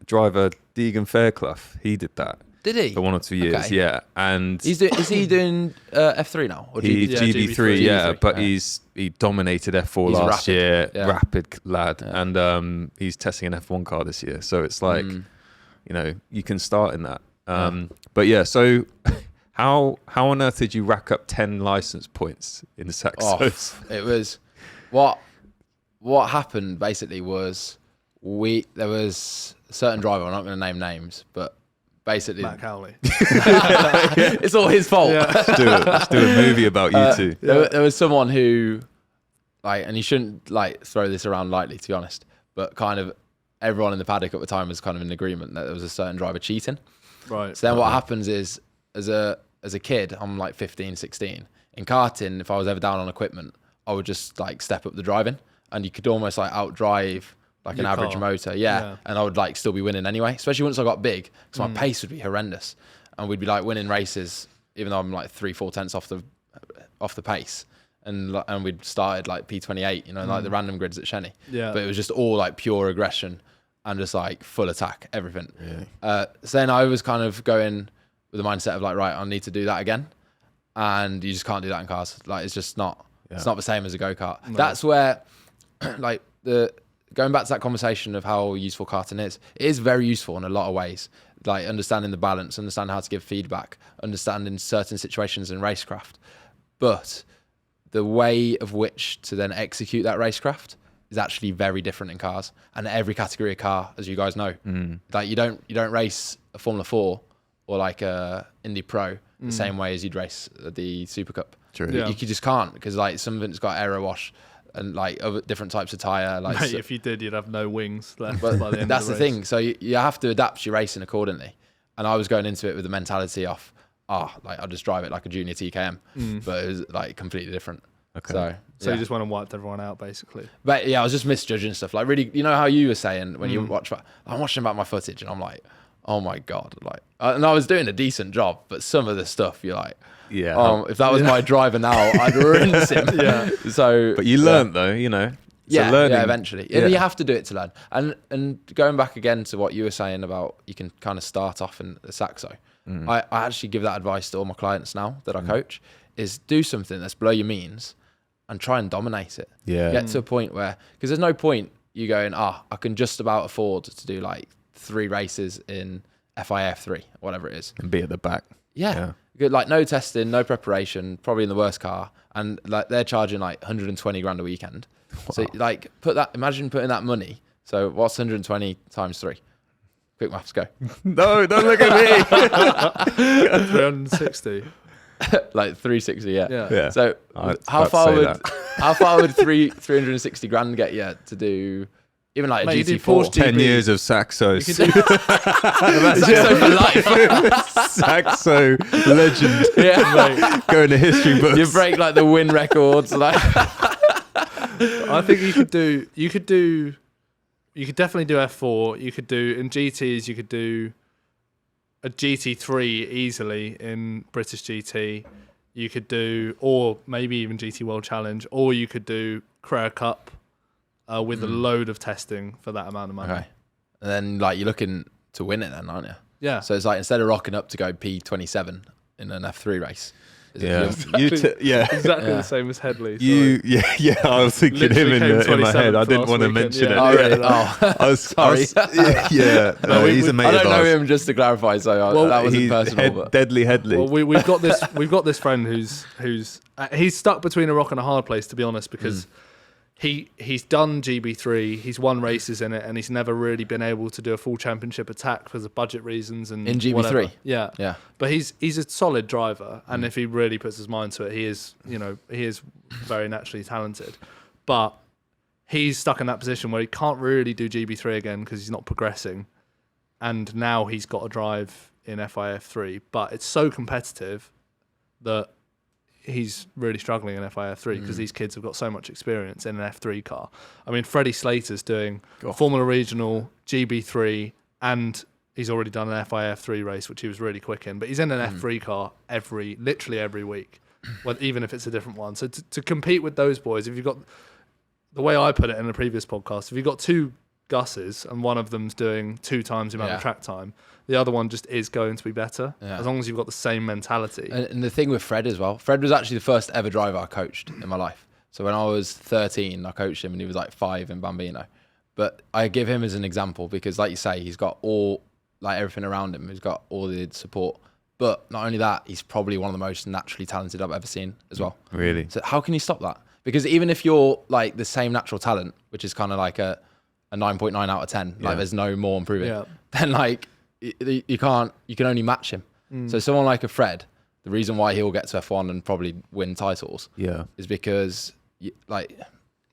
driver Deegan Fairclough, he did that Did he? for 1 or 2 years. Okay. Yeah, and Is he doing F3 now? Or He's GB3, yeah, GB3, but yeah. he dominated F4 He's last rapid, year, yeah. rapid lad, and he's testing an F1 car this year. So it's like, you can start in that. But yeah, so how on earth did you rack up 10 license points in the Saxos? It was what happened basically was there was a certain driver. I'm not going to name names, but basically Matt Cowley. it's all his fault. Yeah. Let's do a movie about you two. There was someone who, like, and you shouldn't like throw this around lightly, to be honest, but kind of everyone in the paddock at the time was kind of in agreement that there was a certain driver cheating. Right. So then what happens is, as a kid, I'm like 15, 16. In karting, if I was ever down on equipment, I would just like step up the driving, and you could almost like outdrive like an Your average car. motor, Yeah. and I would like still be winning anyway. Especially once I got big, because my pace would be horrendous, and we'd be like winning races, even though I'm like 3-4 tenths off the pace, and we'd started like P28, like the random grids at Shenny. Yeah. But it was just all like pure aggression and just like full attack, everything. So then I was kind of going with the mindset of like, right, I need to do that again, and you just can't do that in cars. Like it's just not. It's not the same as a go-kart. No. That's where, like going back to that conversation of how useful karting is. It is very useful in a lot of ways. Like understanding the balance, understanding how to give feedback, understanding certain situations in racecraft. But the way of which to then execute that racecraft is actually very different in cars, and every category of car, as you guys know. Like you don't race a Formula 4 or like a Indy Pro the same way as you'd race the Super Cup. True. Yeah. You just can't, because like some of it's got aero wash and like other different types of tire. Like Mate, if you did, you'd have no wings left but by the end that's of the the race. thing. So you have to adapt your racing accordingly. And I was going into it with the mentality of, like I'll just drive it like a junior TKM, but it was like completely different. Okay. So you just went and wiped everyone out, basically. But yeah, I was just misjudging stuff. Like really, you know how you were saying when you watch, I'm watching back my footage and I'm like, oh my God. Like, and I was doing a decent job, but some of the stuff you're like, if that was my driver now, I'd rinse him. So, But you learned though, Yeah, eventually. And you have to do it to learn. And going back again to what you were saying about you can kind of start off in the Saxo. I actually give that advice to all my clients now that I coach, is do something that's below your means and try and dominate it. Yeah. Get to a point where, because there's no point you going, I can just about afford to do like 3 races in FIF3, whatever it is. And be at the back. Yeah. Good, like no testing, no preparation, probably in the worst car. And like they're charging like 120 grand a weekend. Wow. So like imagine putting that money. So what's 120 times 3? Quick maths, go. No, don't look at me. 360. Like 360, yeah. Yeah. So how far would 360 grand get you to do even like Mate, a you do GT4? Porsche 10 GB. years of Saxos. Saxo for life. Saxo legend. Yeah. Going to history books. You break like the win records. Like I think you could definitely do F4. You could do in GTs. You could do a GT3 easily in British GT. You could do, or maybe even GT World Challenge, or you could do Carrera Cup with a load of testing for that amount of money. Okay. And then like you're looking to win it then, aren't you? Yeah. So it's like instead of rocking up to go P27 in an F3 race. Yeah. Exactly the same as Headley. I was thinking Literally him in my head. I didn't want to mention it. Oh, really? Oh, I was sorry. He's a mate I don't of know ours. him, just to clarify, so that wasn't personal. But Deadly Headley. Well, we've got this friend who's he's stuck between a rock and a hard place, to be honest, because he's done GB3, he's won races in it, and he's never really been able to do a full championship attack because of budget reasons and in GB3. whatever. Yeah. But he's a solid driver, and if he really puts his mind to it, he is very naturally talented. But he's stuck in that position where he can't really do GB3 again because he's not progressing, and now he's got to drive in FIF3, but it's so competitive that he's really struggling in FIF3 because these kids have got so much experience in an F3 car. I mean, Freddie Slater's doing Formula Regional, GB3, and he's already done an FIF3 race, which he was really quick in. But he's in an F3 car literally every week, even if it's a different one. So to compete with those boys, if you've got, the way I put it in a previous podcast, if you've got 2 Gus's and one of them's doing 2 times the amount of track time, the other one just is going to be better as long as you've got the same mentality. And the thing with Fred as well, Fred was actually the first ever driver I coached in my life. So when I was 13, I coached him and he was like 5 in Bambino. But I give him as an example because, like you say, he's got everything around him. He's got all the support. But not only that, he's probably one of the most naturally talented I've ever seen as well. Really? So how can you stop that? Because even if you're like the same natural talent, which is kind of like a 9.9 out of 10, like there's no more improving, then like you can only match him. So someone like a Fred, the reason why he'll get to F1 and probably win titles is because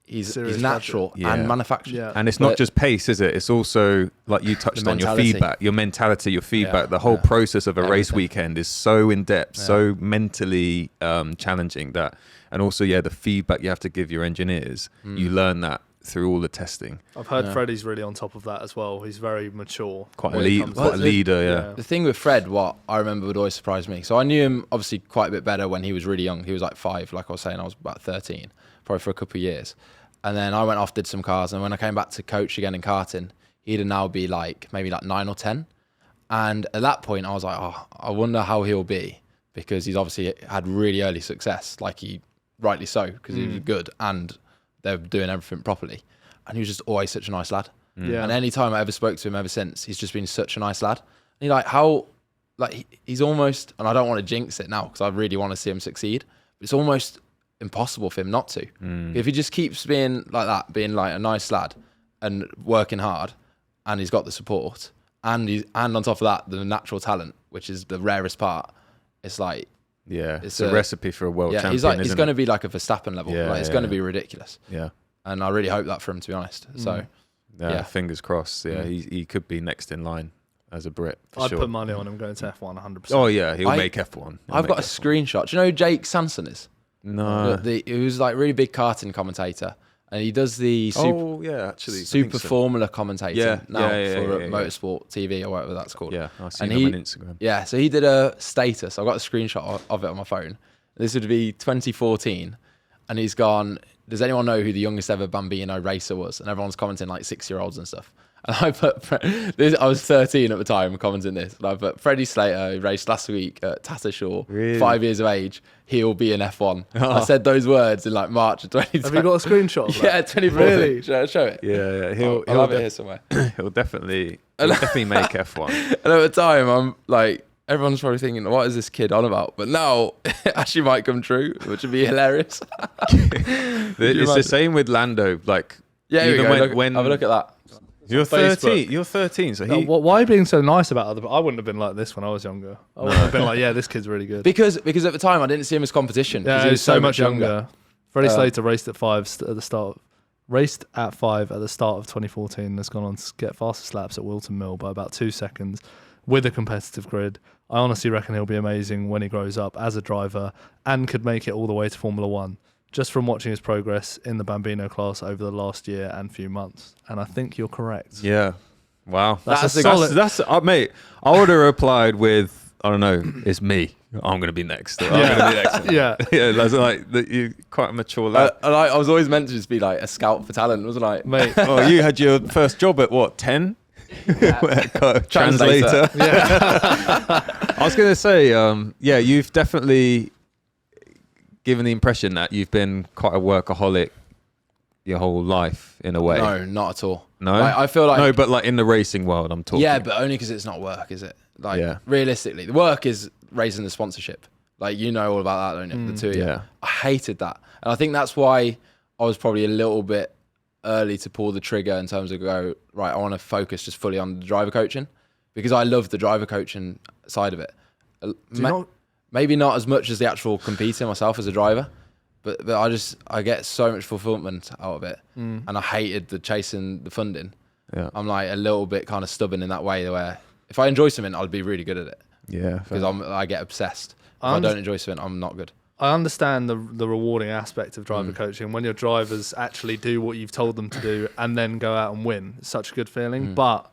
he's natural and manufactured. Yeah. And it's not just pace, is it? It's also, like you touched on, your feedback, your mentality, your feedback. The whole process of a race weekend is so in-depth, so mentally challenging that. And also, the feedback you have to give your engineers, you learn that through all the testing. I've heard Freddie's really on top of that as well. He's very mature. Quite a leader, The thing with Fred, what I remember would always surprise me. So I knew him obviously quite a bit better when he was really young. He was like 5, like I was saying. I was about 13, probably for a couple of years. And then I went off, did some cars. And when I came back to coach again in karting, he'd now be maybe 9 or 10. And at that point, I was like, oh, I wonder how he'll be. Because he's obviously had really early success. Rightly so, because he was good. And they're doing everything properly. And he was just always such a nice lad. And any time I ever spoke to him ever since, he's just been such a nice lad. And he's almost, and I don't want to jinx it now, because I really want to see him succeed. But it's almost impossible for him not to. If he just keeps being like that, being like a nice lad and working hard, and he's got the support, and on top of that the natural talent, which is the rarest part, it's like it's a recipe for a world champion. He's going to be like a Verstappen level. It's going to be ridiculous. And I really hope that for him, to be honest. So fingers crossed. He could be next in line as a Brit. I'd put money on him going to F1 100%. Oh yeah, he'll make F1. I've got a screenshot. Do you know who Jake Sanson is? No. He was like really big karting commentator, and he does the super Formula commentating now for Motorsport TV or whatever that's called. Yeah, I've seen him on Instagram. Yeah, so he did a status. I got a screenshot of it on my phone. This would be 2014, and he's gone, does anyone know who the youngest ever Bambino racer was? And everyone's commenting like 6-year-olds and stuff. And I was 13 at the time commenting this. And I put Freddie Slater, who raced last week at Tattershaw, 5 years of age. He'll be in F1. I said those words in like March of 2020. Have you got a screenshot of that? Yeah, 2014. Really? Should I show it? Yeah. I'll have it here somewhere. He'll definitely make F1. And at the time, I'm like, everyone's probably thinking, what is this kid on about? But now, it actually might come true, which would be hilarious. It's the same with Lando. Like, even when have a look at that. You're 13. You're 13. So why are you being so nice about other? I wouldn't have been like this when I was younger. I would have been like, this kid's really good. Because at the time I didn't see him as competition. Yeah, he was so much younger. Freddie Slater raced at 5 at the start. Raced at 5 at the start of 2014. And has gone on to get fastest laps at Wilton Mill by about 2 seconds with a competitive grid. I honestly reckon he'll be amazing when he grows up as a driver and could make it all the way to Formula 1. Just from watching his progress in the Bambino class over the last year and few months. And I think you're correct. Yeah. Wow. That's a solid... mate, I would have replied with, I don't know, it's me. I'm going to be next. I'm going to be next. You're quite a mature lad. I was always meant to just be like a scout for talent, wasn't I? Mate. Oh, you had your first job at what, 10? Translator. I was going to say, you've definitely given the impression that you've been quite a workaholic your whole life in a way. No, not at all. No, I feel like no, but like in the racing world, I'm talking. Yeah, but only because it's not work, is it? Realistically, the work is raising the sponsorship. Like, you know all about that, don't you? The two of you. Yeah. I hated that, and I think that's why I was probably a little bit early to pull the trigger in terms of go right. I want to focus just fully on the driver coaching because I love the driver coaching side of it. Maybe not as much as the actual competing myself as a driver, but I get so much fulfillment out of it, and I hated the chasing the funding. Yeah, I'm like a little bit kind of stubborn in that way, where if I enjoy something, I'll be really good at it. Yeah, because I get obsessed. If I don't enjoy something, I'm not good. I understand the rewarding aspect of driver coaching when your drivers actually do what you've told them to do and then go out and win. It's such a good feeling. But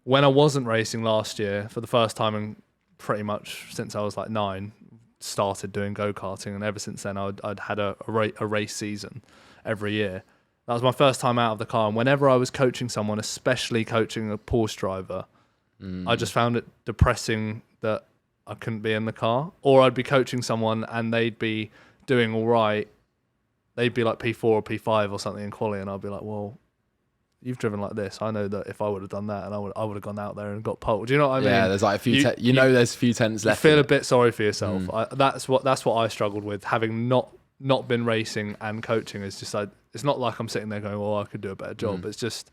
when I wasn't racing last year for the first time in pretty much since I was like 9, started doing go-karting, and ever since then I'd had a race season every year. That was my first time out of the car. And whenever I was coaching someone, especially coaching a Porsche driver, I just found it depressing that I couldn't be in the car. Or I'd be coaching someone and they'd be doing all right. They'd be like P4 or P5 or something in quali, and I'd be like, well, you've driven like this. I know that if I would have done that, and I would have gone out there and got pole. Do you know what I mean? Yeah, there's like a few. There's a few tenths left. You feel a bit sorry for yourself. That's what I struggled with, having not been racing and coaching. It's just like, it's not like I'm sitting there going, well, I could do a better job. It's just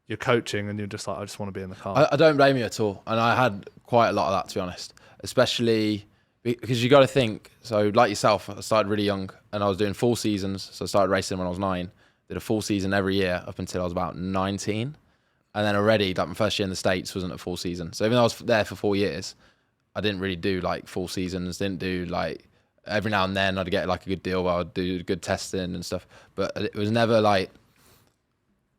you're coaching and you're just like, I just want to be in the car. I don't blame you at all, and I had quite a lot of that, to be honest. Especially because you got to think. So like yourself, I started really young, and I was doing full seasons. So I started racing when I was 9. Did a full season every year up until I was about 19. And then already, like my first year in the States wasn't a full season. So even though I was there for 4 years, I didn't really do like full seasons. Didn't do like, every now and then I'd get like a good deal where I'd do good testing and stuff. But it was never like,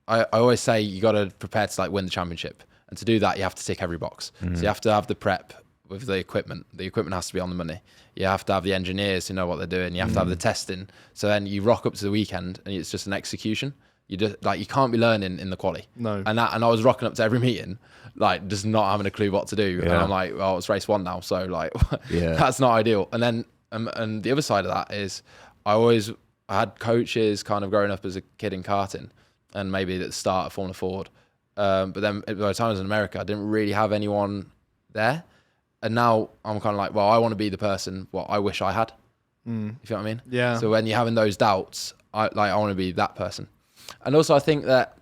I always say you got to prepare to like win the championship. And to do that, you have to tick every box. So you have to have the prep with the equipment. The equipment has to be on the money. You have to have the engineers who know what they're doing. You have to have the testing. So then you rock up to the weekend and it's just an execution. You just like, you can't be learning in the quali. No. And I was rocking up to every meeting, like just not having a clue what to do. And I'm like, well, it's race 1 now. So like, that's not ideal. And then, and the other side of that is I had coaches kind of growing up as a kid in karting, and maybe at the start of Formula Ford. But then by the time I was in America, I didn't really have anyone there. And now I'm kind of like, well, I want to be the person what I wish I had. You feel what I mean? Yeah. So when you're having those doubts, I want to be that person. And also I think that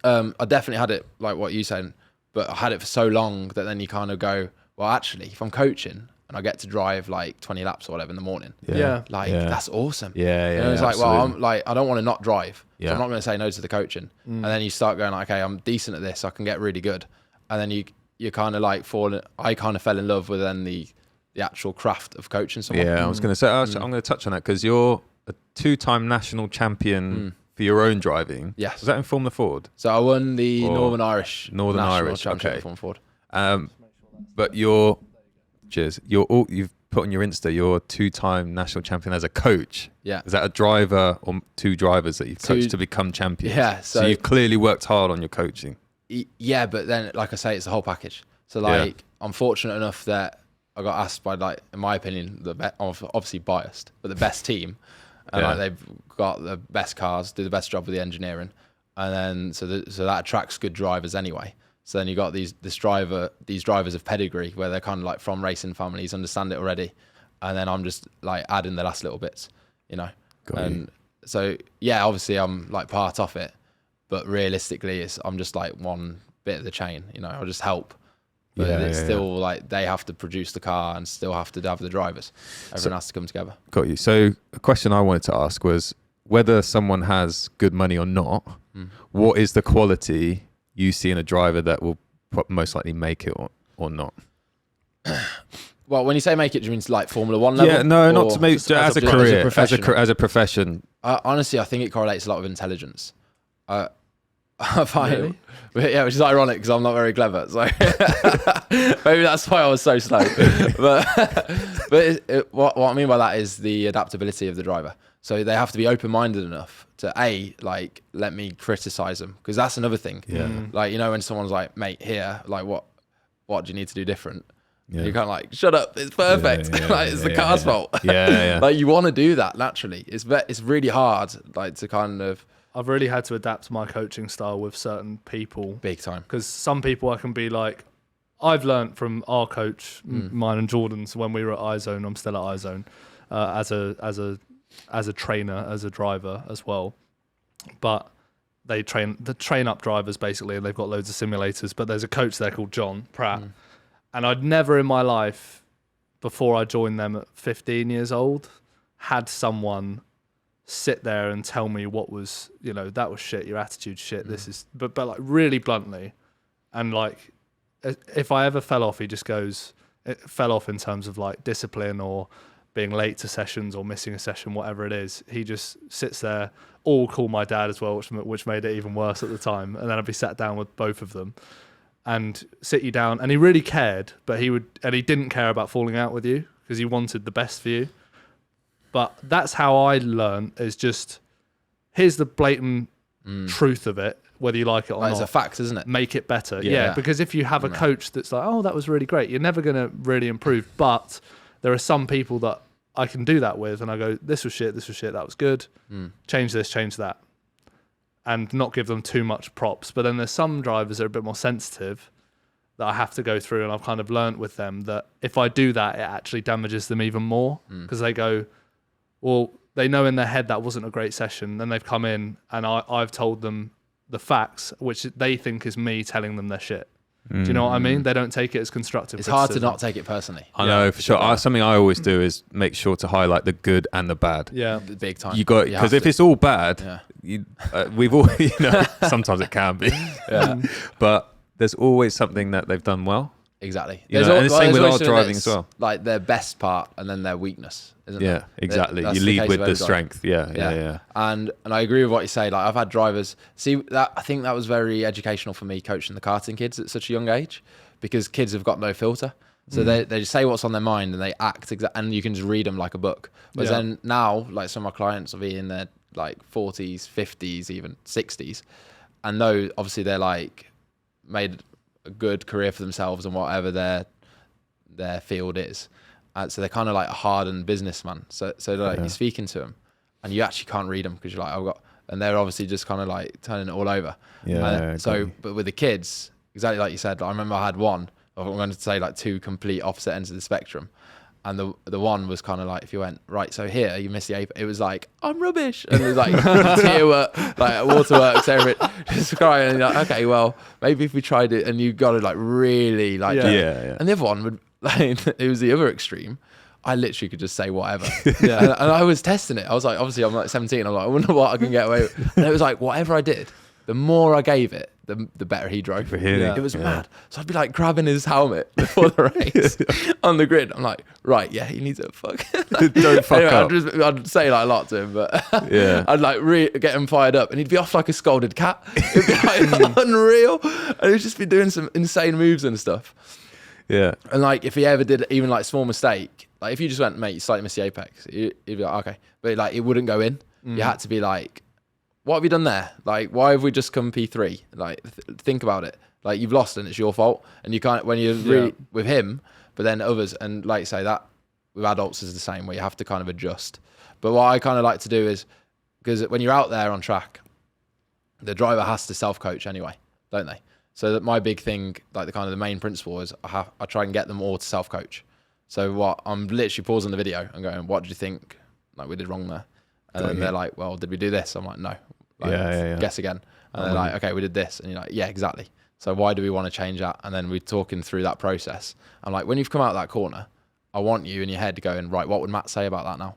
I definitely had it like what you said, but I had it for so long that then you kind of go, well, actually, if I'm coaching and I get to drive like 20 laps or whatever in the morning, that's awesome. And it's like, well, I'm like, I don't want to not drive. So I'm not going to say no to the coaching. And then you start going like, okay, I'm decent at this. I can get really good. And then you kind of like I kind of fell in love with then the actual craft of coaching someone. Yeah, I was going to say, I'm going to touch on that because you're a 2-time national champion for your own driving. Yes. Was that in Formula Ford? So I won the Northern Irish Championship okay. Formula Ford. But you've put on your Insta, you're a 2-time national champion as a coach. Yeah. Is that a driver or 2 drivers that you've coached to become champions? Yeah. So you've clearly worked hard on your coaching. Yeah, but then, like I say, it's the whole package. So, like, I'm fortunate enough that I got asked by, like, in my opinion, obviously biased, but the best team. And like, they've got the best cars, do the best job with the engineering. And then, so that attracts good drivers anyway. So then you got these drivers of pedigree where they're kind of like from racing families, understand it already. And then I'm just like adding the last little bits, you know. So, yeah, obviously I'm like part of it. But realistically, I'm just like one bit of the chain, you know. I'll just help, but it's still like they have to produce the car and still have to have the drivers. Everyone has to come together. Got you. So a question I wanted to ask was whether someone has good money or not. What is the quality you see in a driver that will most likely make it or not? Well, when you say make it, do you mean like Formula 1 level? Yeah, no, not to make as a career, as a profession. Honestly, I think it correlates a lot with intelligence. I find, yeah, which is ironic because I'm not very clever, so maybe that's why I was so slow. But what I mean by that is the adaptability of the driver. So they have to be open-minded enough to like let me criticize them, because that's another thing. Yeah. Like, you know, when someone's like, mate, here, like what do you need to do different? Yeah. You're kind of like, shut up, it's perfect. Like, it's the car's fault. Like, you want to do that naturally. It's really hard, like, to kind of. I've really had to adapt my coaching style with certain people. Big time. Because some people I can be like, I've learned from our coach, mine and Jordan's, when we were at iZone. I'm still at iZone, as a trainer, as a driver as well. But they train up drivers basically, and they've got loads of simulators. But there's a coach there called John Pratt, and I'd never in my life, before I joined them at 15 years old, had someone sit there and tell me what was, you know, that was shit, your attitude's shit, this is, but like really bluntly. And like, if I ever fell off, he just goes, it fell off in terms of like discipline or being late to sessions or missing a session, whatever it is. He just sits there, or call my dad as well, which made it even worse at the time. And then I'd be sat down with both of them and sit you down. And he really cared, but he didn't care about falling out with you because he wanted the best for you. But that's how I learned, is just here's the blatant truth of it, whether you like it or Like, not. it's a fact, isn't it? Make it better. Yeah. Yeah, because if you have a coach that's like, oh, that was really great, you're never going to really improve. But there are some people that I can do that with, and I go, this was shit, that was good. Change this, change that. And not give them too much props. But then there's some drivers that are a bit more sensitive that I have to go through, and I've kind of learnt with them that if I do that, it actually damages them even more, because they go, well, they know in their head that wasn't a great session. Then they've come in and I've told them the facts, which they think is me telling them their shit. Do you know what I mean? They don't take it as constructive. It's hard to not take it personally. I know, for sure. Something I always do is make sure to highlight the good and the bad. Yeah. Big time. You got, because if it's all bad, we've all, sometimes it can be. But there's always something that they've done well. Exactly. And the same with our driving as well. Like their best part and then their weakness, isn't it? Yeah, exactly. That's You the lead case with of the every strength. Yeah. And I agree with what you say. Like I've had drivers see that. I think that was very educational for me coaching the karting kids at such a young age, because kids have got no filter. So they just say what's on their mind and they act and you can just read them like a book. But then now, like some of my clients will be in their like 40s, 50s, even 60s, and know obviously they're like made a good career for themselves and whatever their field is. So they're kind of like a hardened businessman. So like you're speaking to them and you actually can't read them because you're like, and they're obviously just kind of like turning it all over. But with the kids, exactly like you said, I remember I had one, I'm going to say like two complete opposite ends of the spectrum. And the one was kind of like, if you went, right, so here, you missed the ape. It was like, I'm rubbish. And it was like, tear work, like waterworks, everything. Just crying. And you're like, okay, well, maybe if we tried it and you got to like really like. And the other one would, like, it was the other extreme. I literally could just say whatever. And I was testing it. I was like, obviously, I'm like 17. I'm like, I wonder what I can get away with. And it was like, whatever I did, the more I gave it, the better he drove. It was mad. So I'd be like grabbing his helmet before the race on the grid. I'm like, right, yeah, he needs to fuck. Don't fuck up. I'd say like a lot to him, but I'd like get him fired up, and he'd be off like a scolded cat. It'd be like unreal, and he'd just be doing some insane moves and stuff. Yeah. And like if he ever did even like small mistake, like if you just went, mate, you slightly missed the apex, he'd be like, okay, but like it wouldn't go in. You had to be like, what have you done there? Like, why have we just come P3? Like, think about it. Like, you've lost and it's your fault. And you can't, when you're really with him, but then others, and like say that with adults is the same, where you have to kind of adjust. But what I kind of like to do is, because when you're out there on track, the driver has to self-coach anyway, don't they? So that my big thing, like the kind of the main principle is I try and get them all to self-coach. So what I'm literally pausing the video and going, what do you think like we did wrong there? And then they're like, well, did we do this? I'm like, no. Like, guess again. And they're like, okay, we did this. And you're like, yeah, exactly. So why do we want to change that? And then we're talking through that process. I'm like, when you've come out of that corner, I want you in your head going, right, what would Matt say about that now?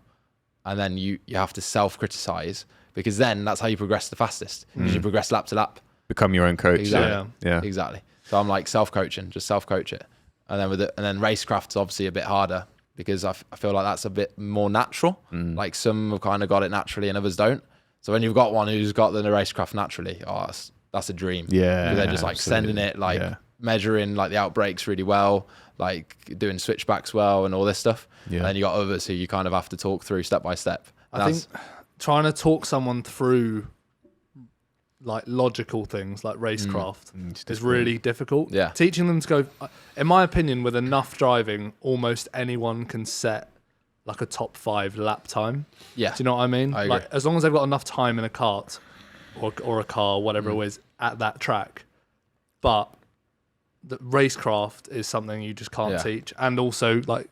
And then you have to self-criticize, because then that's how you progress the fastest, because you progress lap to lap. Become your own coach. Exactly. Yeah. Exactly. So I'm like self-coaching, just self-coach it. And then and then racecraft's obviously a bit harder, because I feel like that's a bit more natural. Like some have kind of got it naturally and others don't. So when you've got one who's got the racecraft naturally, that's a dream. Yeah. Because they're just like sending it, like measuring like the outbreaks really well, like doing switchbacks well and all this stuff. Yeah. And then you got others who you kind of have to talk through step by step. I think trying to talk someone through like logical things like racecraft is really difficult. Yeah. Teaching them to go, in my opinion, with enough driving, almost anyone can set like a top 5 lap time. Yeah. Do you know what I mean? I agree. Like as long as they've got enough time in a kart or a car, whatever it is, at that track. But the racecraft is something you just can't teach. And also like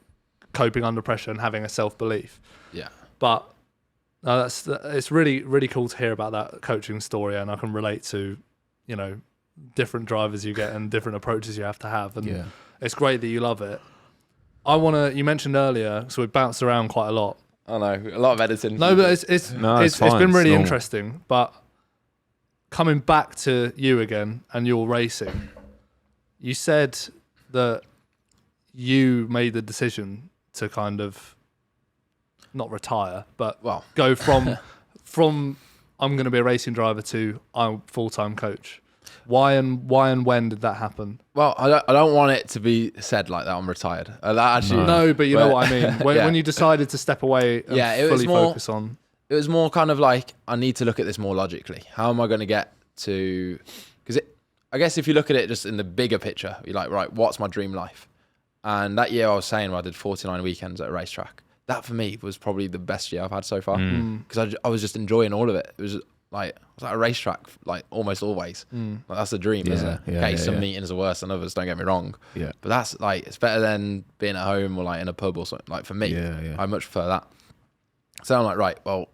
coping under pressure and having a self-belief. Yeah. But no, it's really, really cool to hear about that coaching story, and I can relate to, you know, different drivers you get and different approaches you have to have. And it's great that you love it. You mentioned earlier, so we bounced around quite a lot. I know, a lot of editing. No, but it's been really interesting. But coming back to you again and your racing, you said that you made the decision to kind of not retire, but go from I'm going to be a racing driver to I'm a full-time coach. Why and when did that happen? Well, I don't want it to be said like that I'm retired. That actually, no, but you know what I mean. When you decided to step away and fully focus on. it was more kind of like, I need to look at this more logically. How am I going to get to, because I guess if you look at it just in the bigger picture, you're like, right, what's my dream life? And that year I was saying where I did 49 weekends at a racetrack, that for me was probably the best year I've had so far, because I was just enjoying all of it. It was like, I was at a racetrack like almost always. Like, that's a dream, isn't it? Okay, some meetings are worse than others, don't get me wrong. Yeah. But that's like, it's better than being at home or like in a pub or something. Like for me, I much prefer that. So I'm like, right, well,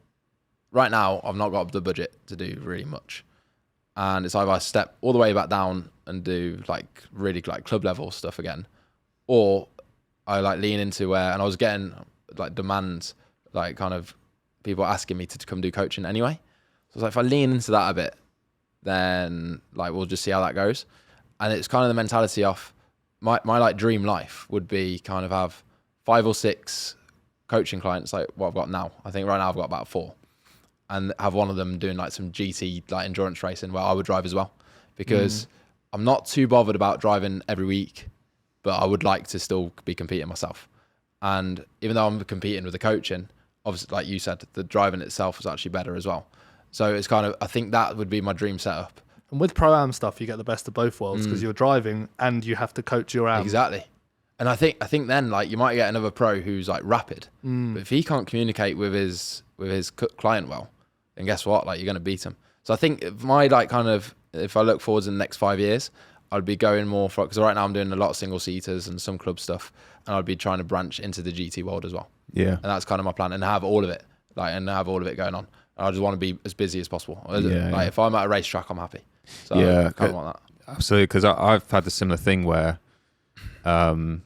right now I've not got the budget to do really much. And it's either I step all the way back down and do like really like club level stuff again, or I like lean into where, and I was getting like demands, like kind of people asking me to come do coaching anyway. So I was like, if I lean into that a bit, then like we'll just see how that goes. And it's kind of the mentality of my like dream life would be kind of have 5 or 6 coaching clients like what I've got now. I think right now I've got about 4, and have one of them doing like some GT like endurance racing where I would drive as well, because I'm not too bothered about driving every week, but I would like to still be competing myself. And even though I'm competing with the coaching, obviously, like you said, the driving itself is actually better as well. So it's kind of, I think that would be my dream setup. And with Pro-Am stuff, you get the best of both worlds, because you're driving and you have to coach your am. Exactly. And I think then like you might get another pro who's like rapid, but if he can't communicate with his client well, then guess what? Like you're going to beat him. So I think my like kind of, if I look forwards in the next 5 years, I'd be going more for, because right now I'm doing a lot of single seaters and some club stuff, and I'd be trying to branch into the GT world as well. Yeah. And that's kind of my plan, and have all of it, like, and have all of it going on. And I just want to be as busy as possible. If I'm at a racetrack, I'm happy. So I kind of want that. Absolutely, because I've had the similar thing where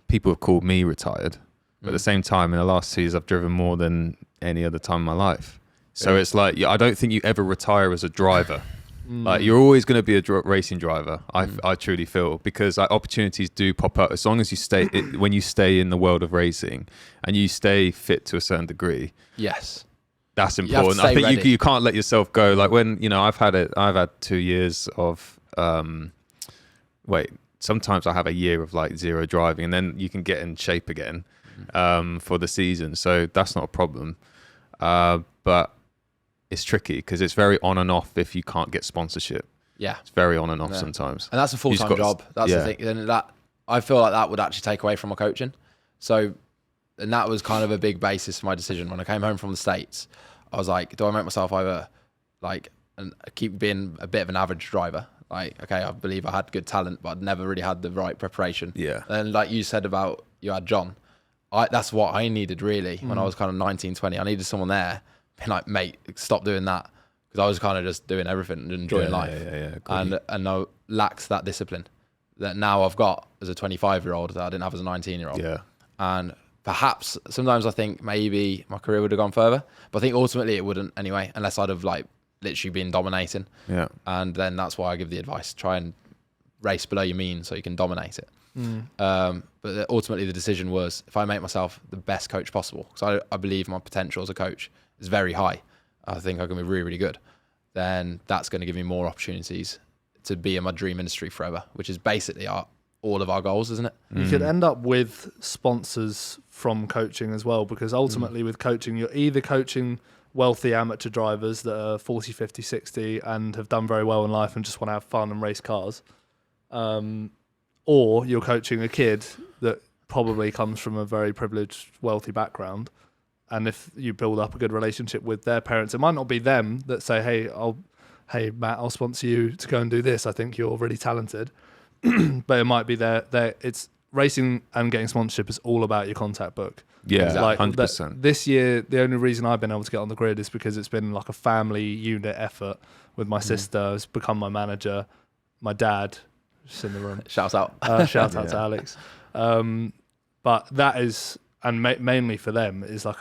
people have called me retired, but at the same time, in the last 2 years, I've driven more than any other time in my life. So it's like, I don't think you ever retire as a driver. Like you're always going to be a racing driver. I truly feel, because like, opportunities do pop up as long as you stay when you stay in the world of racing and you stay fit to a certain degree. Yes, that's important. I think you can't let yourself go. Like when I've had 2 years of sometimes I have a year of like 0 driving, and then you can get in shape again for the season. So that's not a problem. But it's tricky because it's very on and off if you can't get sponsorship. Yeah. It's very on and off sometimes. And that's a full-time job. That's the thing. And that, I feel like that would actually take away from my coaching. So, and that was kind of a big basis for my decision. When I came home from the States, I was like, do I make myself either like, and keep being a bit of an average driver? Like, okay, I believe I had good talent, but I'd never really had the right preparation. Yeah. And like you said about, you had John, that's what I needed really when I was kind of 19, 20. I needed someone there. Like, mate, stop doing that, because I was kind of just doing everything and enjoying life. And I lacked that discipline that now I've got as a 25-year-old that I didn't have as a 19-year-old. Yeah. And perhaps sometimes I think maybe my career would have gone further, but I think ultimately it wouldn't anyway, unless I'd have like literally been dominating. Yeah. And then that's why I give the advice: try and race below your means so you can dominate it. But ultimately the decision was, if I make myself the best coach possible, because I believe my potential as a coach is very high, I think I can be really, really good, then that's going to give me more opportunities to be in my dream industry forever, which is basically all of our goals, isn't it? You could end up with sponsors from coaching as well, because ultimately with coaching, you're either coaching wealthy amateur drivers that are 40, 50, 60 and have done very well in life and just want to have fun and race cars, or you're coaching a kid that probably comes from a very privileged, wealthy background. And if you build up a good relationship with their parents, it might not be them that say, hey, Matt, I'll sponsor you to go and do this. I think you're really talented. But it might be it's racing and getting sponsorship is all about your contact book. Yeah, exactly. 100%. This year, the only reason I've been able to get on the grid is because it's been like a family unit effort with my sister, who's become my manager, my dad, who's in the room. Shout out. Shout out to Alex. But that is... And mainly for them is like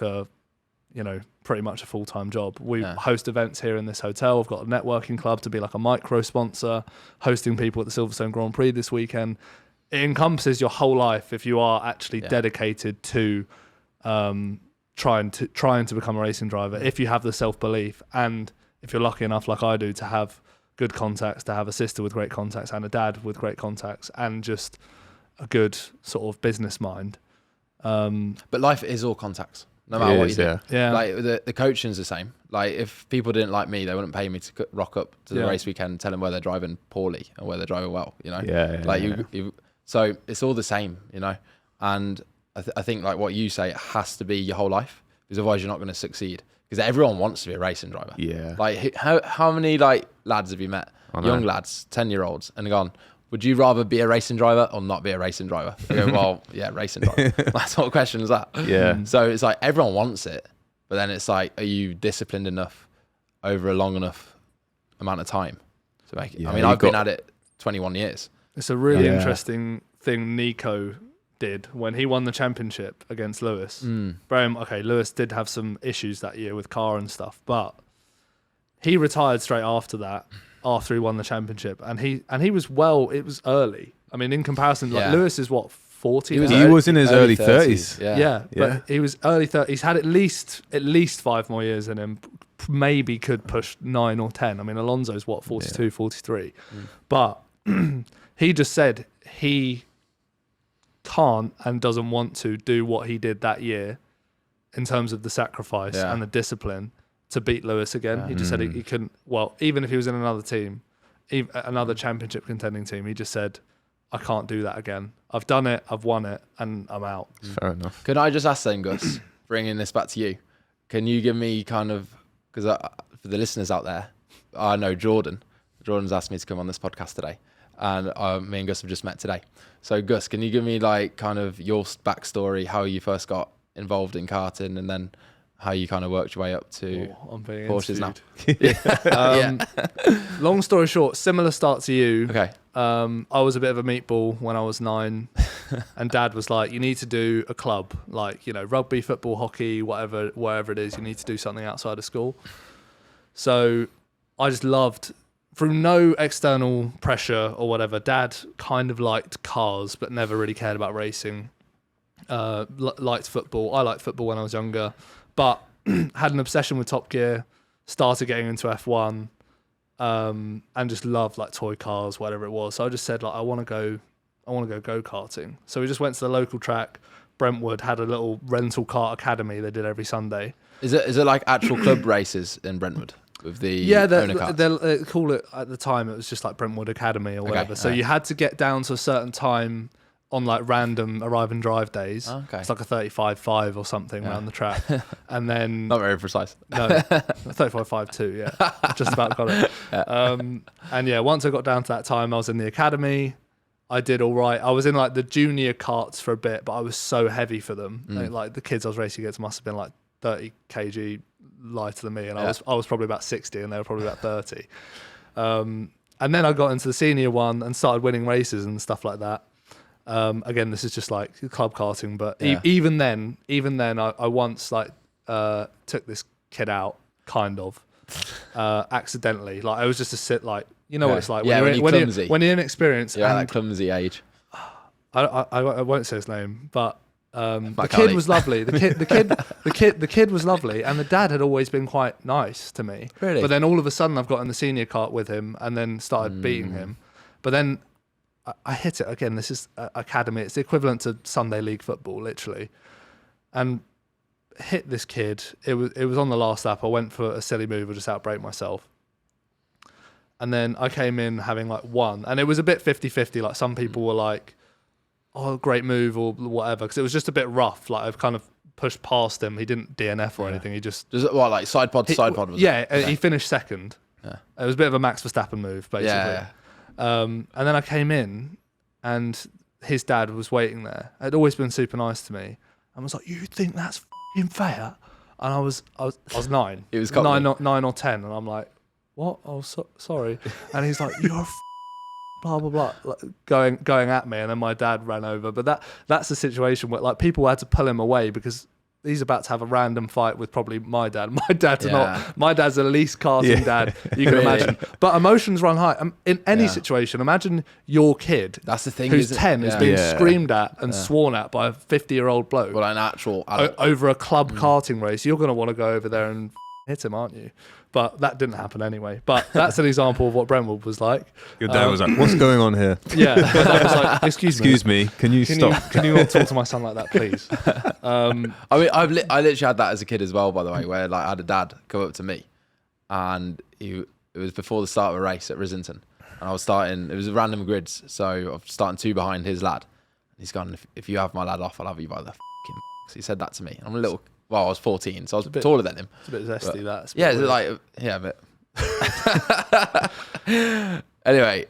pretty much a full-time job. We host events here in this hotel. We've got a networking club to be like a micro sponsor, hosting people at the Silverstone Grand Prix this weekend. It encompasses your whole life if you are actually dedicated to trying to become a racing driver. If you have the self-belief, and if you're lucky enough, like I do, to have good contacts, to have a sister with great contacts and a dad with great contacts, and just a good sort of business mind. But life is all contacts. no matter what you do. Yeah. Yeah. Like the coaching's the same. Like if people didn't like me, they wouldn't pay me to rock up to the race weekend and tell them where they're driving poorly and where they're driving well. You know. Yeah. Like you. So it's all the same. You know. And I think like what you say, it has to be your whole life, because otherwise you're not going to succeed. Because everyone wants to be a racing driver. Yeah. Like how many like lads have you met? Young lads, 10-year-olds, and gone, would you rather be a racing driver or not be a racing driver? They go, well, yeah, racing driver. That's what question is that? Yeah. So it's like everyone wants it, but then it's like, are you disciplined enough over a long enough amount of time to make it? Yeah, I mean, I've been at it 21 years. It's a really interesting thing Nico did when he won the championship against Lewis. Okay, Lewis did have some issues that year with car and stuff, but he retired straight after that, after he won the championship, and he was it was early. I mean, in comparison, like Lewis is what, 40? He was in his early 30s. Yeah. But he was early 30s. He's had at least 5 more years in him. Maybe could push 9 or 10. I mean, Alonso's what, 42, 43. But he just said he can't and doesn't want to do what he did that year in terms of the sacrifice and the discipline to beat Lewis again. He just said he couldn't. Well, even if he was in another team, another championship contending team, he just said, I can't do that again. I've done it, I've won it, and I'm out. Fair enough. Can I just ask then, Gus, bringing this back to you, can you give me kind of, because for the listeners out there, I know Jordan's asked me to come on this podcast today, and me and Gus have just met today. So Gus, can you give me like kind of your backstory, how you first got involved in karting, and then how you kind of worked your way up to Porsches now? Long story short, similar start to you. Okay. I was a bit of a meatball when I was 9, and Dad was like, you need to do a club, like, you know, rugby, football, hockey, whatever it is, you need to do something outside of school. So I just loved, through no external pressure or whatever, Dad kind of liked cars but never really cared about racing. Liked football. I liked football when I was younger, but had an obsession with Top Gear, started getting into F1, and just loved like toy cars, whatever it was. So I just said, like, I want to go go-karting. So we just went to the local track. Brentwood had a little rental kart academy they did every Sunday. Is it like actual club races in Brentwood with the owner carts? They call it, at the time, it was just like Brentwood Academy or whatever. So you had to get down to a certain time on like random arrive and drive days. It's like a 35.5 or something around the track. And then... Not very precise. No, 35.5 too, yeah. Just about got it. And yeah, once I got down to that time, I was in the academy. I did all right. I was in like the junior karts for a bit, but I was so heavy for them. Like the kids I was racing against must have been like 30 kg lighter than me. And I was probably about 60 and they were probably about 30. And then I got into the senior one and started winning races and stuff like that. Again, this is just like club karting, but even then, I once like took this kid out, kind of accidentally. Like I was just a sit, like, you know what it's like when you're inexperienced. Yeah, that clumsy age. I won't say his name, but the kid was lovely. The kid was lovely, and the dad had always been quite nice to me. Really? But then all of a sudden, I've got in the senior kart with him, and then started beating him. But then I hit it again. This is academy. It's the equivalent to Sunday league football, literally. And hit this kid. It was on the last lap. I went for a silly move. I just outbraked myself. And then I came in having like one. And it was a bit 50-50. Like some people were like, oh, great move or whatever. Because it was just a bit rough. Like I've kind of pushed past him. He didn't DNF or anything. He just... like side pod to side pod? Was it? He finished second. Yeah. It was a bit of a Max Verstappen move, basically. Yeah. And then I came in and his dad was waiting there. Had always been super nice to me. And was like, you think that's f***ing fair? And I was 9. It was 9 or 10. And I'm like, what? Oh, sorry. And he's like, you're blah, blah, blah, like, going at me. And then my dad ran over. But that's the situation where like people had to pull him away because he's about to have a random fight with probably my dad. My dad's not. My dad's the least karting dad you can imagine. But emotions run high. In any situation, imagine your kid. That's the thing. Who's 10 is being screamed at and sworn at by a 50-year-old bloke. Well, an actual over a club karting race. You're going to want to go over there and hit him, aren't you? But that didn't happen anyway. But that's an example of what Brentwood was like. Your dad was like, "What's going on here?" Yeah, my dad was like, "Excuse me, can you stop? Can you not talk to my son like that, please?" I mean, I literally had that as a kid as well, by the way, where like I had a dad come up to me, and it was before the start of a race at Risington, and I was starting. It was a random grids, so I was starting 2 behind his lad. He's gone, if you have my lad off, I'll have you by the f***ing box. He said that to me. I'm a little. Well, I was 14, so I was a bit taller than him. It's a bit zesty, that. Yeah, like, yeah, a bit. Anyway,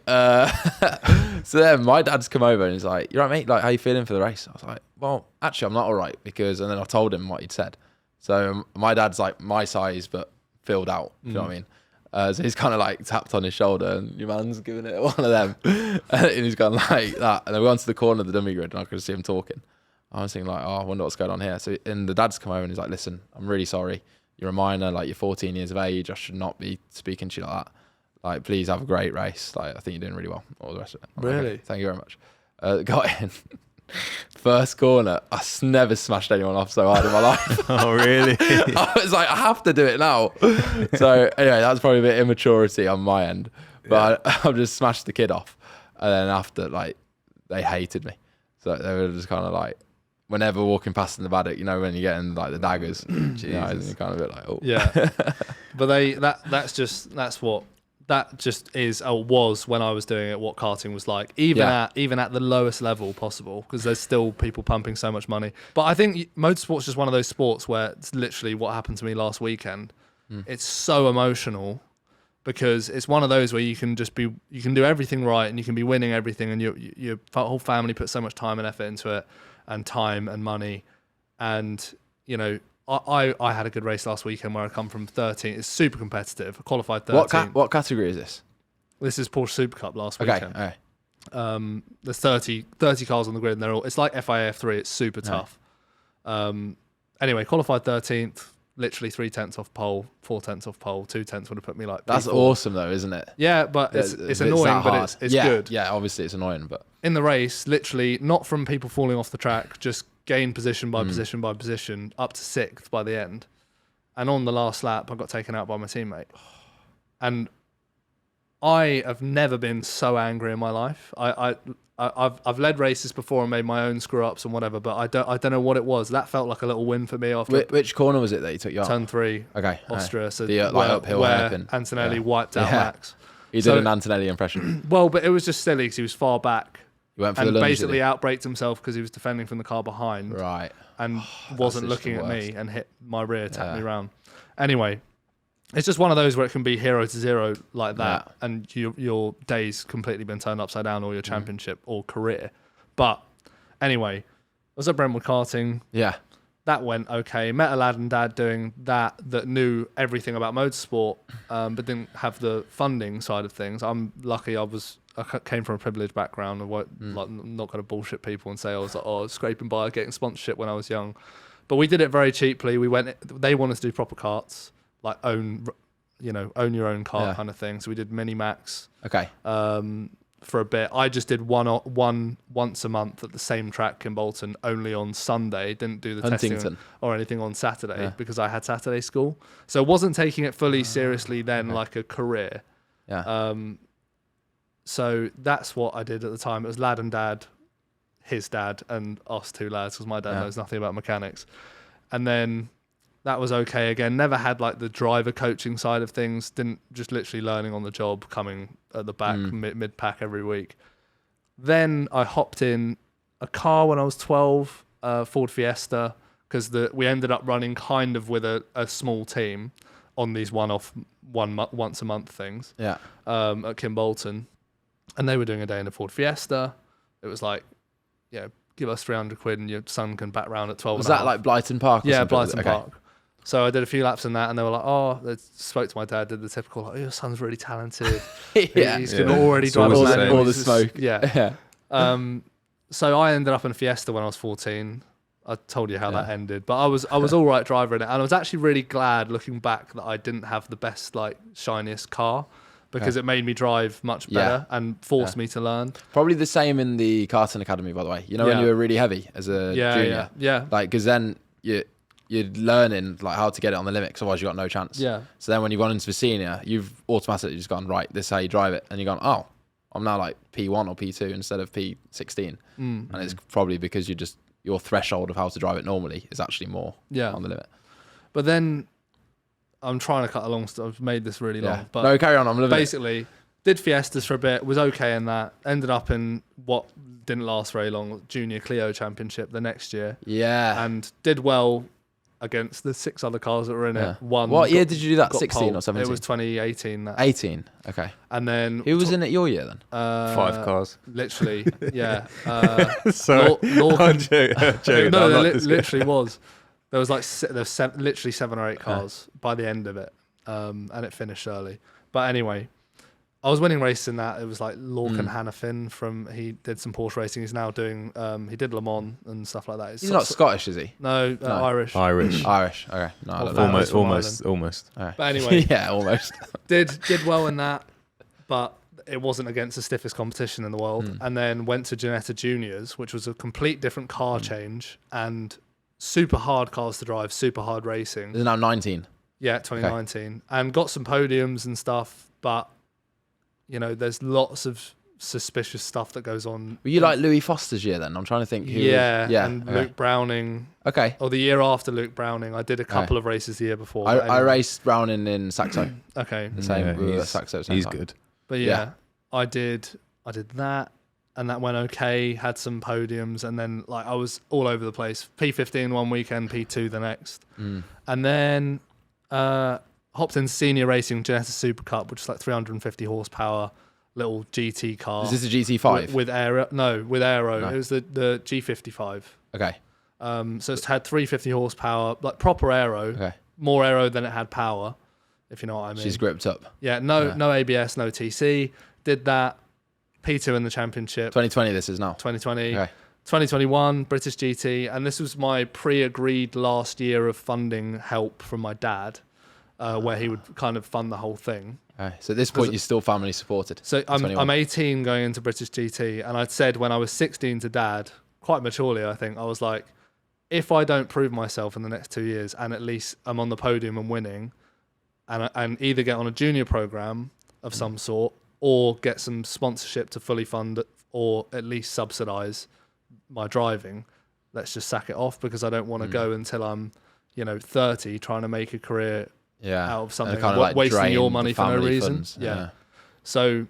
so then my dad's come over and he's like, "You right, mate? Like, how you feeling for the race?" I was like, "Well, actually, I'm not all right because," and then I told him what he'd said. So my dad's like my size, but filled out. You know what I mean? So he's kind of like tapped on his shoulder and your man's giving it one of them. And he's gone like that. And then we went to the corner of the dummy grid and I could see him talking. I was thinking like, oh, I wonder what's going on here. So, and the dad's come over and he's like, "Listen, I'm really sorry. You're a minor, like you're 14 years of age. I should not be speaking to you like that. Like, please have a great race. Like, I think you're doing really well." All the rest of it. Really? Okay, thank you very much. Got in. First corner, I never smashed anyone off so hard in my life. Oh, really? I was like, I have to do it now. So anyway, that's probably a bit immaturity on my end. But I just smashed the kid off. And then after, like, they hated me. So they were just kind of like, whenever walking past in the paddock, you know, when you're getting like the daggers, you know, and you're kind of a bit like, oh. Yeah. But that just is or was when I was doing it what karting was like, even at the lowest level possible, because there's still people pumping so much money. But I think motorsport's just one of those sports where it's literally what happened to me last weekend. It's so emotional because it's one of those where you can do everything right and you can be winning everything, and your whole family put so much time and effort into it, and time and money, and you know. I had a good race last weekend where I come from 13. It's super competitive. I qualified 13. What category is this? This is Porsche Super Cup last weekend. Okay. There's 30 cars on the grid, and they're all. It's like FIA F3. It's super tough. Anyway, qualified 13th. Literally 3/10 off pole, 4/10 off pole, 2/10 would have put me like. That's P4. awesome though, isn't it? Yeah, but it's annoying, but it's good. Yeah, obviously it's annoying, but in the race, literally not from people falling off the track, just gain position by position by position, up to 6th by the end. And on the last lap, I got taken out by my teammate. And I have never been so angry in my life. I've led races before and made my own screw ups and whatever, but I don't know what it was. That felt like a little win for me after. Which corner was it that you took you out? Turn 3. Okay. Austria. So the like uphill where hairpin. Antonelli wiped out Max. He did an Antonelli impression. Well, but it was just silly because he was far back. He went for and the lunge, basically outbraked himself because he was defending from the car behind. Right. And wasn't looking at me and hit my rear, tapped me round. Anyway, it's just one of those where it can be 0 to 0 like that, and your day's completely been turned upside down, or your championship or career. But anyway, I was at Brentwood karting. Yeah. That went okay. Met a lad and dad doing that knew everything about motorsport, but didn't have the funding side of things. I'm lucky. I came from a privileged background. Like, not going to bullshit people and say I was like, scraping by getting sponsorship when I was young. But we did it very cheaply. They wanted to do proper karts, like own your own kart kind of thing. So we did mini max. Okay. For a bit, I just did one once a month at the same track in Bolton, only on Sunday. Didn't do the testing or anything on Saturday because I had Saturday school. So I wasn't taking it fully seriously then, like a career. Yeah. So that's what I did at the time. It was lad and dad, his dad, and us two lads, because my dad knows nothing about mechanics. And then that was okay again. Never had like the driver coaching side of things. Didn't, just literally learning on the job, coming at the back mid pack every week. Then I hopped in a car when I was 12, Ford Fiesta, because we ended up running kind of with a small team on these once a month things. Yeah. At Kimbolton. And they were doing a day in a Ford Fiesta. It was like, give us 300 quid and your son can back round at 12. Was that like Blyton Park? Yeah, Blyton Park. So I did a few laps in that, and they were like, they spoke to my dad, did the typical, like, your son's really talented. He's already drive all the smoke. Yeah. So I ended up in a Fiesta when I was 14. I told you how that ended, but I was all right driver in it, and I was actually really glad looking back that I didn't have the best, like, shiniest car, because it made me drive much better and forced me to learn. Probably the same in the Karting Academy, by the way. You know, when you were really heavy as a junior? Yeah. Like, because then you're learning like how to get it on the limit, because otherwise you got no chance. Yeah. So then when you've gone into the senior, you've automatically just gone, right, this is how you drive it, and you've gone, oh, I'm now like P1 or P2 instead of P16, and it's probably because your threshold of how to drive it normally is actually more on the limit. But then I'm trying to cut a long story. I've made this really long. But no, carry on. I'm loving basically, did Fiestas for a bit, was okay in that. Ended up in what didn't last very long, Junior Clio Championship the next year. Yeah. And did well against the 6 other cars that were in it. What year did you do that? 16 or 17? It was 2018. That. 18. Okay. And then who was in it your year then? 5 cars. Literally, yeah. Sorry, I'm joking. No, there literally was. There was like literally 7 or 8 cars by the end of it, and it finished early. But anyway, I was winning races in that. It was like Lorcan Hannafin he did some Porsche racing. He's now doing, he did Le Mans and stuff like that. He's not Scottish, is he? No, Irish. Irish. Okay. No, I don't know. Almost. Right. But anyway. Yeah, almost. did well in that, but it wasn't against the stiffest competition in the world. And then went to Ginetta Juniors, which was a complete different car change and super hard cars to drive, super hard racing. Is it now 19? Yeah, 2019. And got some podiums and stuff, but there's lots of suspicious stuff that goes on. Were you like Louis Foster's year then? I'm trying to think. Luke Browning. Okay. Or the year after Luke Browning. I did a couple of races the year before. I raced Browning in Saxo. Okay. The same with Saxo. He's good. But I did that, and that went okay. Had some podiums, and then like I was all over the place. P15 one weekend, P2 the next, and then hopped in senior racing, Ginetta Super Cup, which is like 350 horsepower, little GT car. Is this a GT5? With aero? No, with aero. No. It was the G55. Okay. So it's had 350 horsepower, like proper aero. Okay. More aero than it had power, if you know what I mean. She's gripped up. Yeah, no ABS, no TC. Did that. P2 in the championship. 2020 this is now. 2020. Okay. 2021, British GT. And this was my pre-agreed last year of funding help from my dad, where he would kind of fund the whole thing. Okay. So at this point, you're still family supported. So I'm 18 going into British GT. And I'd said when I was 16 to dad, quite maturely, I think, I was like, if I don't prove myself in the next 2 years and at least I'm on the podium and winning, and either get on a junior program of some sort or get some sponsorship to fully fund or at least subsidize my driving, let's just sack it off, because I don't want to go until I'm 30 trying to make a career out of something, kind of like wasting your money for no reason. Funds. Yeah. So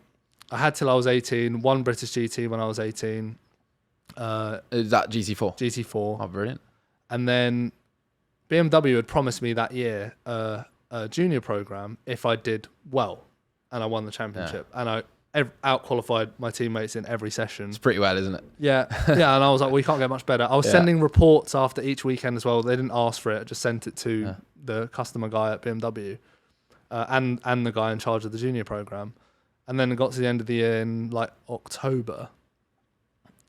I had till I was 18, won British GT when I was 18. Is that GT4? GT4. Oh, brilliant. And then BMW had promised me that year a junior program if I did well, and I won the championship, and I out-qualified my teammates in every session. It's pretty well, isn't it? Yeah, and I was like, we can't get much better. I was sending reports after each weekend as well. They didn't ask for it. I just sent it to the customer guy at BMW and the guy in charge of the junior program. And then it got to the end of the year in like October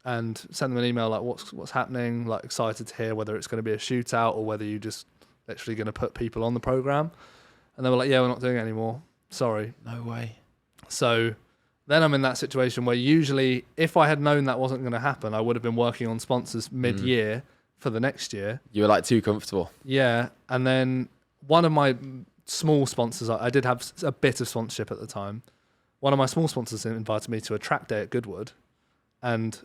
and sent them an email like, what's happening? Like, excited to hear whether it's going to be a shootout or whether you just literally going to put people on the program. And they were like, yeah, we're not doing it anymore. Sorry. No way. So then I'm in that situation where usually if I had known that wasn't going to happen, I would have been working on sponsors mid-year for the next year. You were like too comfortable. Yeah. And then one of my small sponsors, I did have a bit of sponsorship at the time. One of my small sponsors invited me to a track day at Goodwood, and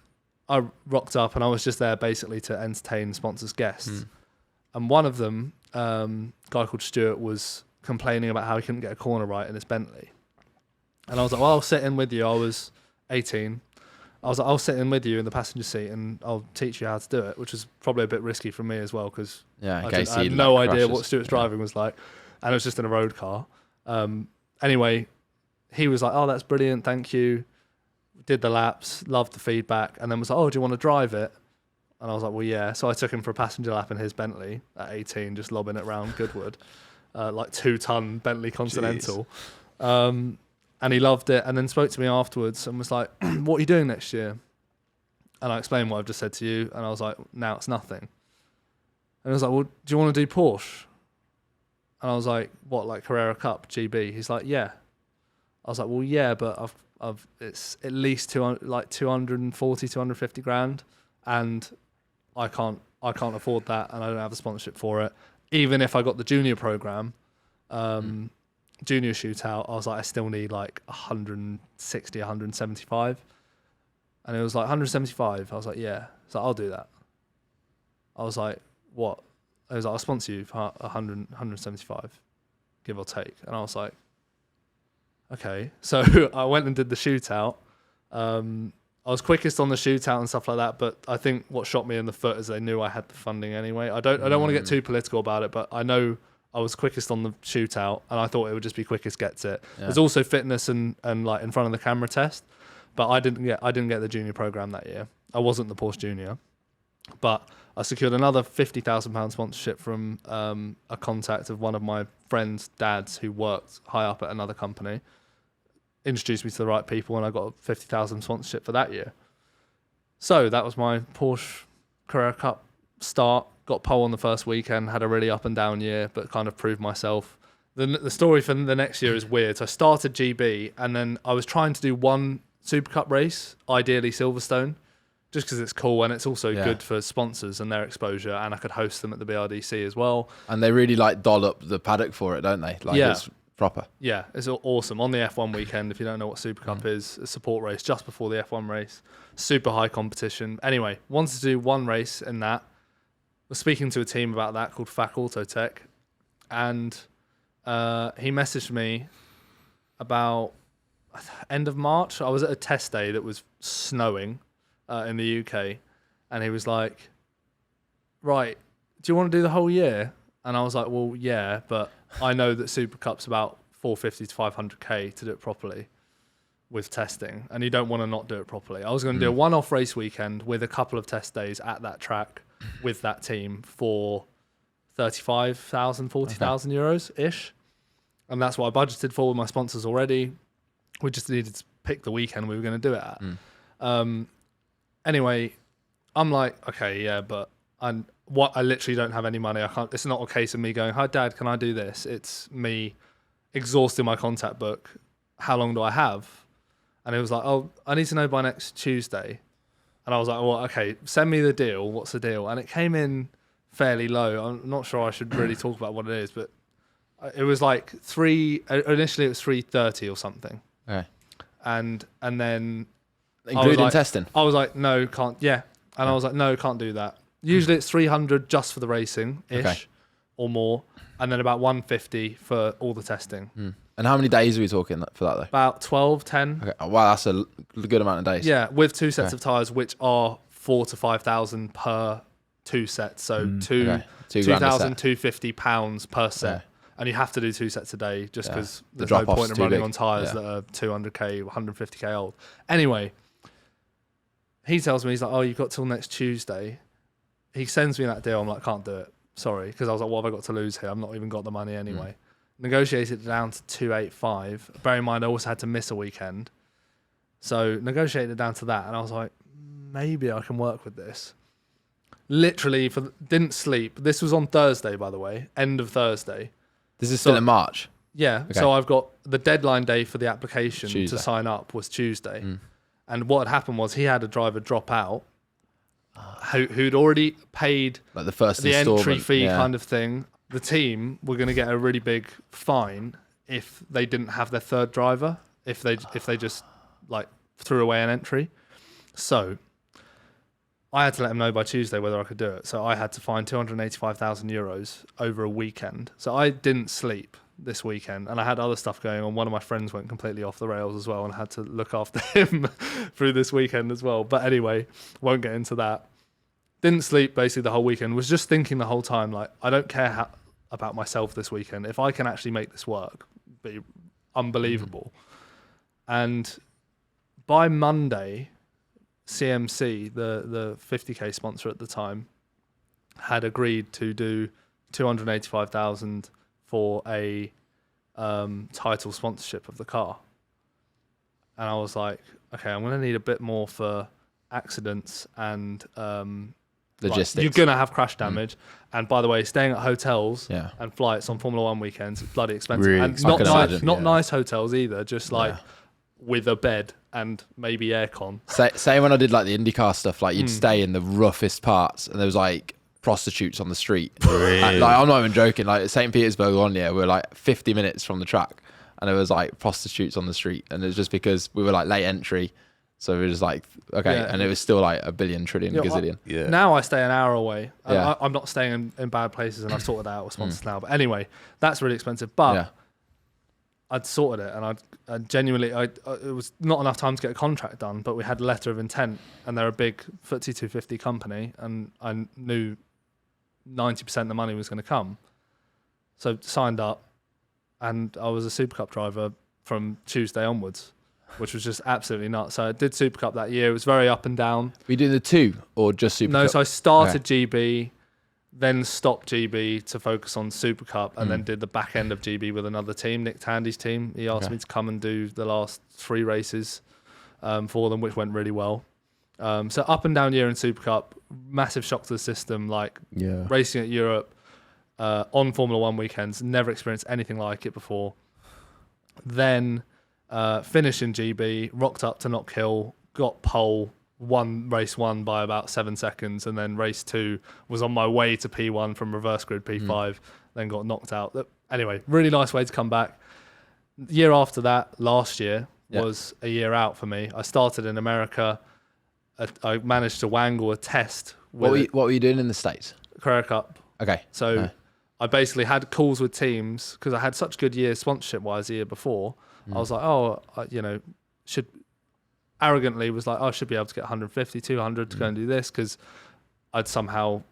I rocked up and I was just there basically to entertain sponsors' guests. And one of them, a guy called Stuart, was complaining about how he couldn't get a corner right in his Bentley. And I was like, well, I'll sit in with you. I was 18. I was like, I'll sit in with you in the passenger seat and I'll teach you how to do it, which was probably a bit risky for me as well, because I had no idea what Stuart's driving was like. And it was just in a road car. Anyway, he was like, oh, that's brilliant, thank you. Did the laps, loved the feedback, and then was like, oh, do you want to drive it? And I was like, well, yeah. So I took him for a passenger lap in his Bentley at 18, just lobbing it around Goodwood, like 2-ton Bentley Continental. And he loved it, and then spoke to me afterwards and was like, what are you doing next year? And I explained what I've just said to you, and I was like, now it's nothing. And he was like, well, do you want to do Porsche? And I was like, what, like Carrera Cup, GB? He's like, yeah. I was like, well, yeah, but it's at least 240, 250 grand, and I can't afford that, and I don't have the sponsorship for it. even if I got the junior program, junior shootout, I was like, I still need like 160, 175. And it was like 175. I was like, yeah. So I'll do that. I was like, what? I was like, I'll sponsor you for 100, 175, give or take. And I was like, okay. So I went and did the shootout. I was quickest on the shootout and stuff like that, but I think what shot me in the foot is they knew I had the funding anyway. I don't want to get too political about it, but I know I was quickest on the shootout, and I thought it would just be quickest gets it. Yeah. There's also fitness and like in front of the camera test, but I didn't get the junior program that year. I wasn't the Porsche Junior, but I secured another £50,000 sponsorship from a contact of one of my friend's dads who worked high up at another company. Introduced me to the right people, and I got a 50,000 sponsorship for that year. So that was my Porsche Carrera Cup start. Got pole on the first weekend, had a really up and down year, but kind of proved myself. The story for the next year is weird. So I started GB, and then I was trying to do one Super Cup race, ideally Silverstone, just because it's cool and it's also good for sponsors and their exposure, and I could host them at the BRDC as well. And they really like doll up the paddock for it, don't they? Like it's proper. Yeah, it's awesome. On the F1 weekend, if you don't know what Super Cup is, a support race just before the F1 race. Super high competition. Anyway, wanted to do one race in that. Was speaking to a team about that called FAC Autotech, and he messaged me about end of March. I was at a test day that was snowing in the UK, and he was like, right, do you want to do the whole year? And I was like, well, yeah, but I know that Super Cup's about 450 to 500k to do it properly with testing, and you don't want to not do it properly. I was going to do a one-off race weekend with a couple of test days at that track with that team for 35,000, 40,000 euros-ish. And that's what I budgeted for with my sponsors already. We just needed to pick the weekend we were going to do it at. Anyway, I'm like, okay, yeah, but I literally don't have any money. I can't. It's not a case of me going, hi, Dad, can I do this? It's me exhausting my contact book. How long do I have? And it was like, oh, I need to know by next Tuesday. And I was like, well, okay, send me the deal. What's the deal? And it came in fairly low. I'm not sure I should really talk about what it is, but it was like initially it was 330 or something. Okay. And then including testing. I was like, no, can't. Yeah. And I was like, no, can't do that. Usually it's 300 just for the racing ish or more, and then about 150 for all the testing. And how many days are we talking for that though? About 12, 10. Okay. Oh, wow, that's a good amount of days. Yeah, with two sets of tyres, which are 4,000 to 5,000 per two sets. So £2,250 per set. And you have to do two sets a day just because there's no point in running on tyres that are 200k, 150k old. Anyway, he tells me, he's like, oh, you've got till next Tuesday. He sends me that deal. I'm like, can't do it. Sorry. Because I was like, what have I got to lose here? I've not even got the money anyway. Negotiated it down to 285. Bear in mind, I also had to miss a weekend. So negotiated it down to that. And I was like, maybe I can work with this. Literally, didn't sleep. This was on Thursday, by the way. End of Thursday. This is still in March? Yeah. Okay. So I've got the deadline day for the application to sign up was Tuesday. And what had happened was he had a driver drop out who'd already paid like the entry fee kind of thing. The team were going to get a really big fine if they didn't have their third driver, if they just like threw away an entry. So I had to let them know by Tuesday whether I could do it. So I had to find 285,000 euros over a weekend. So I didn't sleep this weekend, and I had other stuff going on. One of my friends went completely off the rails as well, and I had to look after him through this weekend as well. But anyway, won't get into that. Didn't sleep basically the whole weekend. Was just thinking the whole time, like, I don't care about myself this weekend. If I can actually make this work, it'd be unbelievable. And by Monday, CMC, the 50k sponsor at the time, had agreed to do 285,000 for a title sponsorship of the car. And I was like, okay, I'm going to need a bit more for accidents and logistics. Like, you're going to have crash damage. And by the way, staying at hotels and flights on Formula One weekends is bloody expensive. Really and not nice hotels either, just like with a bed and maybe aircon. Say when I did like the IndyCar stuff, like you'd stay in the roughest parts, and there was like prostitutes on the street. Really? Like, I'm not even joking. Like St. Petersburg on here, we're like 50 minutes from the track, and there was like prostitutes on the street, and it was just because we were like late entry, so we were just like okay, and it was still like a billion, trillion, gazillion. Yeah. Now I stay an hour away. Yeah. I'm not staying in bad places, and I've sorted that out with sponsors now. But anyway, that's really expensive. But I'd sorted it, and I genuinely, it was not enough time to get a contract done, but we had a letter of intent, and they're a big FTSE 250 company, and I knew 90% of the money was going to come. So signed up, and I was a Super Cup driver from Tuesday onwards, which was just absolutely nuts. So I did Super Cup that year. It was very up and down. Were you doing the 2 or just Super Cup? No, so I started GB, then stopped GB to focus on Super Cup, and then did the back end of GB with another team, Nick Tandy's team. He asked me to come and do the last 3 races for them, which went really well. So up and down year in Super Cup, massive shock to the system, like racing at Europe on Formula 1 weekends, never experienced anything like it before. Then finished in GB, rocked up to Knock Hill, got pole, won race 1 by about 7 seconds, and then race 2 was on my way to P1 from reverse grid P5, then got knocked out. Anyway, really nice way to come back. The year after that, last year, was a year out for me. I started in America. I managed to wangle a test. What were you doing in the States? Carrera Cup. Okay. So I basically had calls with teams because I had such good years sponsorship-wise the year before. I was like, should arrogantly was like, I should be able to get 150, 200 to go and do this, because I'd somehow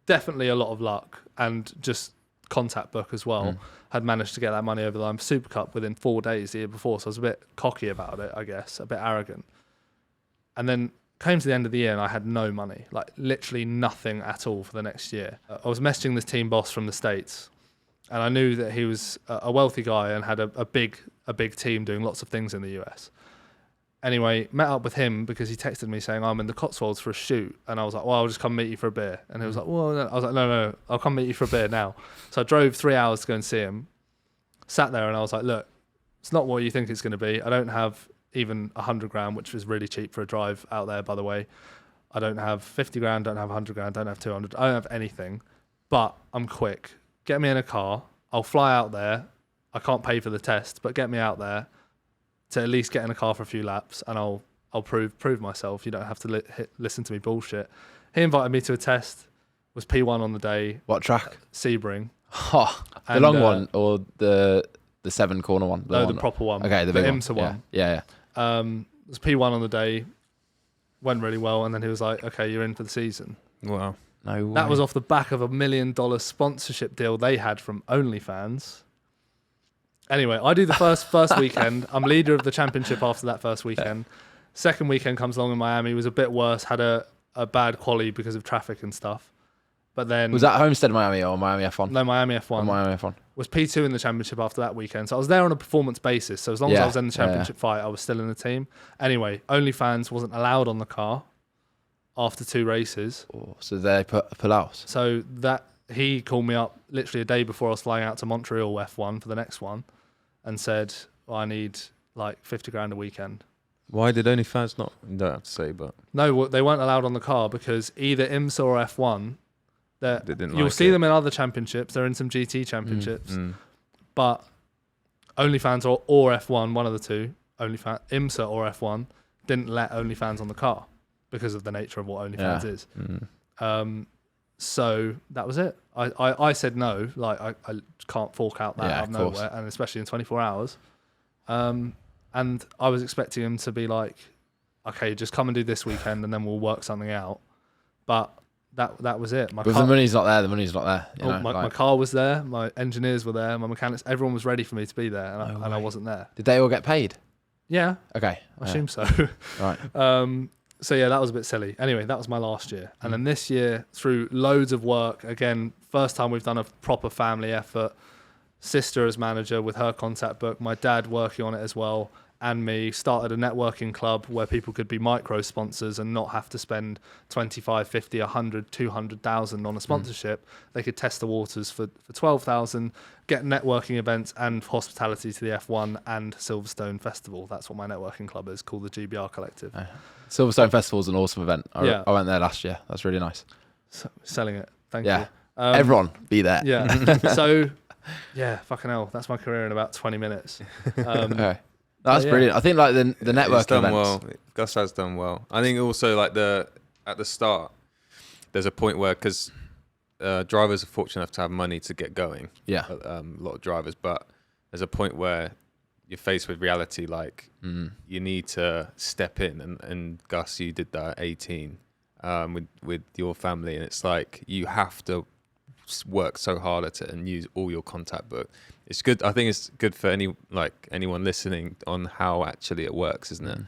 definitely a lot of luck and just contact book as well, had managed to get that money over the line for Super Cup within 4 days the year before. So I was a bit cocky about it, I guess, a bit arrogant. And then came to the end of the year and I had no money, like literally nothing at all for the next year. I was messaging this team boss from the States, and I knew that he was a wealthy guy and had a big team doing lots of things in the US. Anyway, met up with him because he texted me saying, I'm in the Cotswolds for a shoot. And I was like, well, I'll just come meet you for a beer. And he was like, well, no. I was like, no, I'll come meet you for a beer now. So I drove 3 hours to go and see him, sat there, and I was like, look, it's not what you think it's going to be. I don't have even 100 grand, which was really cheap for a drive out there, by the way. I don't have 50 grand, don't have 100 grand, don't have 200. I don't have anything, but I'm quick. Get me in a car. I'll fly out there. I can't pay for the test, but get me out there to at least get in a car for a few laps, and I'll prove myself. You don't have to listen to me bullshit. He invited me to a test, was P1 on the day. What track? Sebring. The long one or the 7 corner one? The proper one. Okay, the big IMSA one. Yeah. It was P1 on the day, went really well, and then he was like, okay, you're in for the season. Wow. No way. That was off the back of $1 million sponsorship deal they had from OnlyFans. Anyway, I do the first weekend. I'm leader of the championship after that first weekend. Second weekend comes along in Miami, was a bit worse, had a bad quali because of traffic and stuff. But then... Was that Homestead Miami or Miami F1? No, Miami F1. Or Miami F1. Was P2 in the championship after that weekend. So I was there on a performance basis. So as long as I was in the championship fight, I was still in the team. Anyway, OnlyFans wasn't allowed on the car after 2 races. Oh, so they pull out. So that he called me up literally a day before I was flying out to Montreal F1 for the next one and said, well, I need like 50 grand a weekend. Why did OnlyFans not? You don't have to say, but... No, they weren't allowed on the car because either IMSA or F1... You'll see them in other championships. They're in some GT championships. But OnlyFans or F1, one of the two, IMSA or F1, didn't let OnlyFans on the car because of the nature of what OnlyFans is. So that was it. I said no. Like, I can't fork out that out of nowhere, and especially in 24 hours. And I was expecting him to be like, okay, just come and do this weekend and then we'll work something out. But... That was it. But the money's not there. The money's not there. You know, my car was there. My engineers were there. My mechanics. Everyone was ready for me to be there, and I wasn't there. Did they all get paid? Yeah. Okay. I assume so. Right. So yeah, that was a bit silly. Anyway, that was my last year, and then this year, through loads of work, again, first time we've done a proper family effort. Sister as manager with her contact book. My dad working on it as well, and me started a networking club where people could be micro sponsors and not have to spend 25, 50, 100, 200,000 on a sponsorship. They could test the waters for 12,000, get networking events and hospitality to the F1 and Silverstone Festival. That's what my networking club is, called the GBR Collective. Silverstone Festival is an awesome event. Yeah. I went there last year. That's really nice. So, selling it. Thank Yeah. you. Everyone be there. Yeah. So, yeah, fucking hell. That's my career in about 20 minutes. Okay. That's yeah. brilliant. I think like the He's networking done events. well. Gus has done well. I think also like at the start, there's a point where because drivers are fortunate enough to have money to get going. Yeah. A lot of drivers, but there's a point where you're faced with reality. Like you need to step in, and Gus, you did that at 18 with your family, and it's like you have to work so hard at it and use all your contact book. It's good. I think it's good for anyone listening on how actually it works, isn't it?